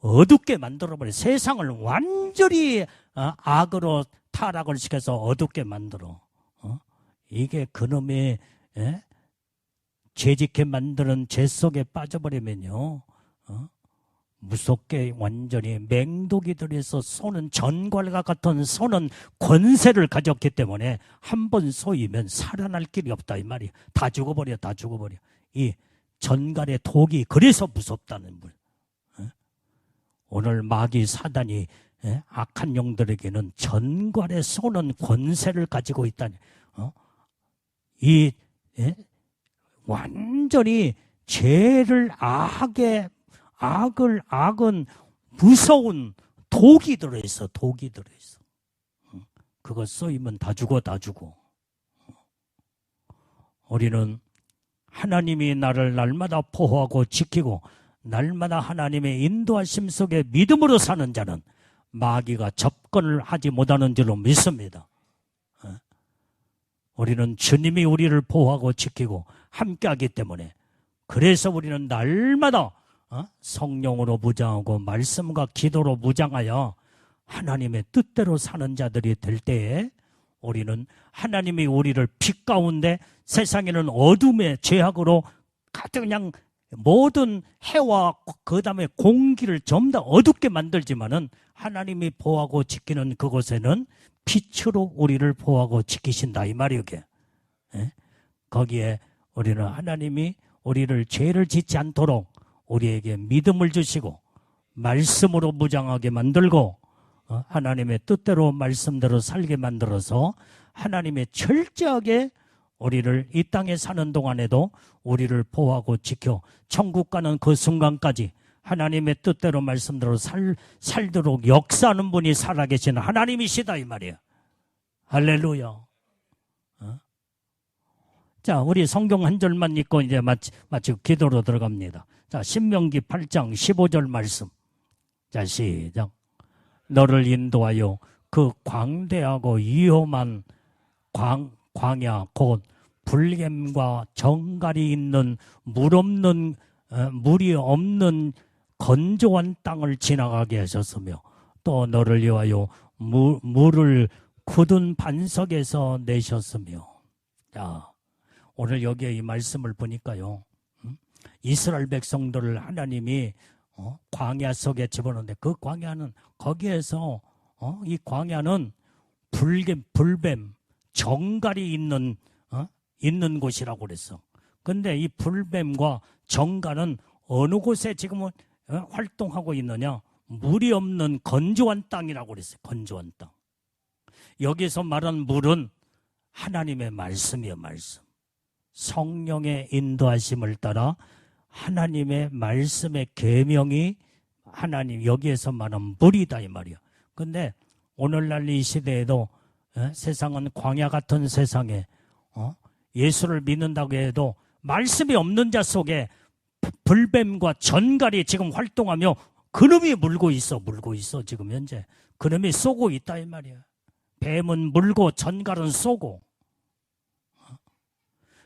어둡게 만들어버려. 세상을 완전히 악으로 타락을 시켜서 어둡게 만들어. 이게 그놈의 죄짓게 만드는 죄 속에 빠져버리면요 무섭게 완전히 맹독이 들어서 쏘는 전갈과 같은 쏘는 권세를 가졌기 때문에 한 번 쏘이면 살아날 길이 없다 이 말이에요. 다 죽어버려. 이 전갈의 독이 그래서 무섭다는 분. 오늘 마귀 사단이 악한 영들에게는 전갈에 쏘는 권세를 가지고 있다니. 완전히 죄를 악은 무서운 독이 들어있어. 그거 쏘이면 다 죽어. 우리는 하나님이 나를 날마다 보호하고 지키고 날마다 하나님의 인도하심 속에 믿음으로 사는 자는 마귀가 접근을 하지 못하는 줄로 믿습니다. 우리는 주님이 우리를 보호하고 지키고 함께하기 때문에 그래서 우리는 날마다 성령으로 무장하고 말씀과 기도로 무장하여 하나님의 뜻대로 사는 자들이 될 때에 우리는 하나님이 우리를 빛 가운데, 세상에는 어둠의 죄악으로 가득 그냥 모든 해와 그 다음에 공기를 전부 다 어둡게 만들지만은 하나님이 보호하고 지키는 그곳에는 빛으로 우리를 보호하고 지키신다 이 말이에요. 예? 거기에 우리는 하나님이 우리를 죄를 짓지 않도록 우리에게 믿음을 주시고 말씀으로 무장하게 만들고 하나님의 뜻대로 말씀대로 살게 만들어서 하나님의 철저하게 우리를 이 땅에 사는 동안에도 우리를 보호하고 지켜 천국 가는 그 순간까지 하나님의 뜻대로 말씀대로 살도록 역사하는 분이 살아계신 하나님이시다 이 말이에요. 할렐루야. 자, 우리 성경 한 절만 읽고 이제 마치고 기도로 들어갑니다. 자, 신명기 8장 15절 말씀. 자, 시작. 너를 인도하여 그 광대하고 위험한 광야 곧 불겜과 정갈이 있는 물이 없는 건조한 땅을 지나가게 하셨으며 또 너를 위하여 물을 굳은 반석에서 내셨으며. 자, 오늘 여기에 이 말씀을 보니까요, 이스라엘 백성들을 하나님이 광야 속에 집어넣는데 그 광야는 거기에서 이 광야는 불뱀 정갈이 있는 곳이라고 그랬어. 근데 이 불뱀과 정갈은 어느 곳에 지금은 활동하고 있느냐? 물이 없는 건조한 땅이라고 그랬어요. 건조한 땅. 여기서 말한 물은 하나님의 말씀이에요. 말씀. 성령의 인도하심을 따라 하나님의 말씀의 계명이 하나님 여기에서 말한 물이다 이 말이야. 근데 오늘날 이 시대에도 세상은 광야 같은 세상에 예수를 믿는다고 해도 말씀이 없는 자 속에 불뱀과 전갈이 지금 활동하며 그놈이 물고 있어 지금 현재 그놈이 쏘고 있다 이 말이야. 뱀은 물고 전갈은 쏘고.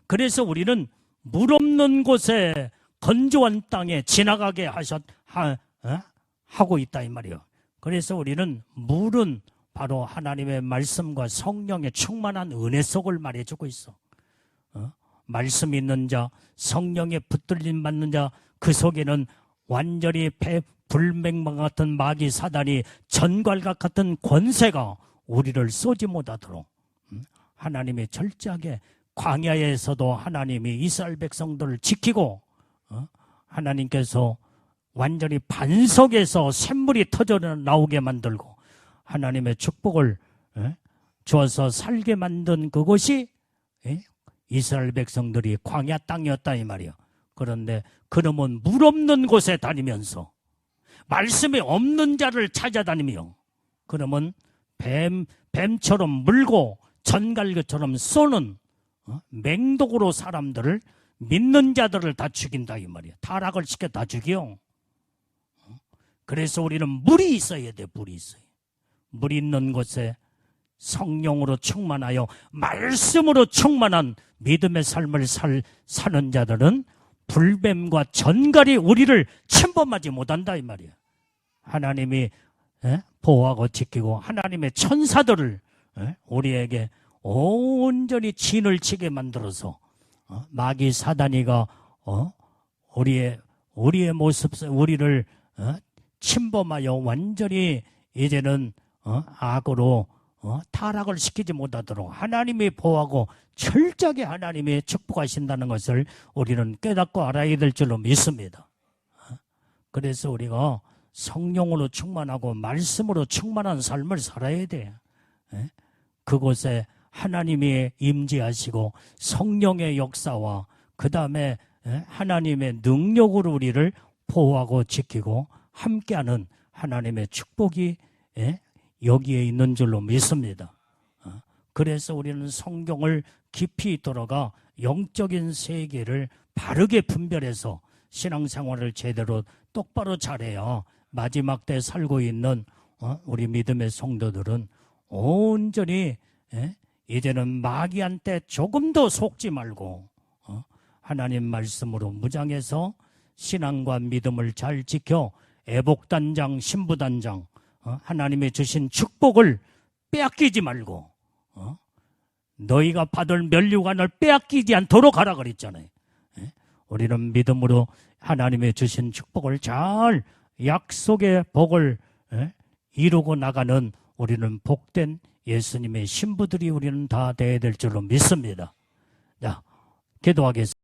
그래서 우리는 물 없는 곳에 건조한 땅에 지나가게 하고 있다 이 말이에요. 그래서 우리는 물은 바로 하나님의 말씀과 성령의 충만한 은혜 속을 말해주고 있어. 말씀 있는 자, 성령의 붙들림 받는 자, 그 속에는 완전히 불맹방 같은 마귀 사단이 전갈과 같은 권세가 우리를 쏘지 못하도록 하나님이 철저하게 광야에서도 하나님이 이스라엘 백성들을 지키고 하나님께서 완전히 반석에서 샘물이 터져 나오게 만들고 하나님의 축복을 주어서 살게 만든 그곳이 이스라엘 백성들이 광야 땅이었다 이 말이야. 그런데 그놈은 물 없는 곳에 다니면서 말씀이 없는 자를 찾아다니며 그놈은 뱀처럼 물고 전갈처럼 쏘는 맹독으로 사람들을 믿는 자들을 다 죽인다 이 말이야. 타락을 시켜 다 죽여. 그래서 우리는 물이 있어야 돼. 물이 있어야. 물 있는 곳에 성령으로 충만하여 말씀으로 충만한 믿음의 삶을 사는 자들은 불뱀과 전갈이 우리를 침범하지 못한다 이 말이야. 하나님이 보호하고 지키고 하나님의 천사들을 우리에게 온전히 진을 치게 만들어서 마귀 사단이가 우리의 모습 우리를 침범하여 완전히 이제는 악으로 타락을 시키지 못하도록 하나님이 보호하고 철저하게 하나님이 축복하신다는 것을 우리는 깨닫고 알아야 될 줄로 믿습니다. 그래서 우리가 성령으로 충만하고 말씀으로 충만한 삶을 살아야 돼. 그곳에 하나님이 임재하시고 성령의 역사와 그 다음에 하나님의 능력으로 우리를 보호하고 지키고 함께하는 하나님의 축복이 여기에 있는 줄로 믿습니다. 그래서 우리는 성경을 깊이 들어가 영적인 세계를 바르게 분별해서 신앙생활을 제대로 똑바로 잘해야 마지막 때 살고 있는 우리 믿음의 성도들은 온전히 이제는 마귀한테 조금도 속지 말고 하나님 말씀으로 무장해서 신앙과 믿음을 잘 지켜 애복단장, 신부단장 하나님의 주신 축복을 빼앗기지 말고 너희가 받을 면류관을 빼앗기지 않도록 하라 그랬잖아요. 예? 우리는 믿음으로 하나님의 주신 축복을 잘 약속의 복을 이루고 나가는 우리는 복된 예수님의 신부들이 우리는 다 되어야 될 줄로 믿습니다. 자, 기도하겠습니다.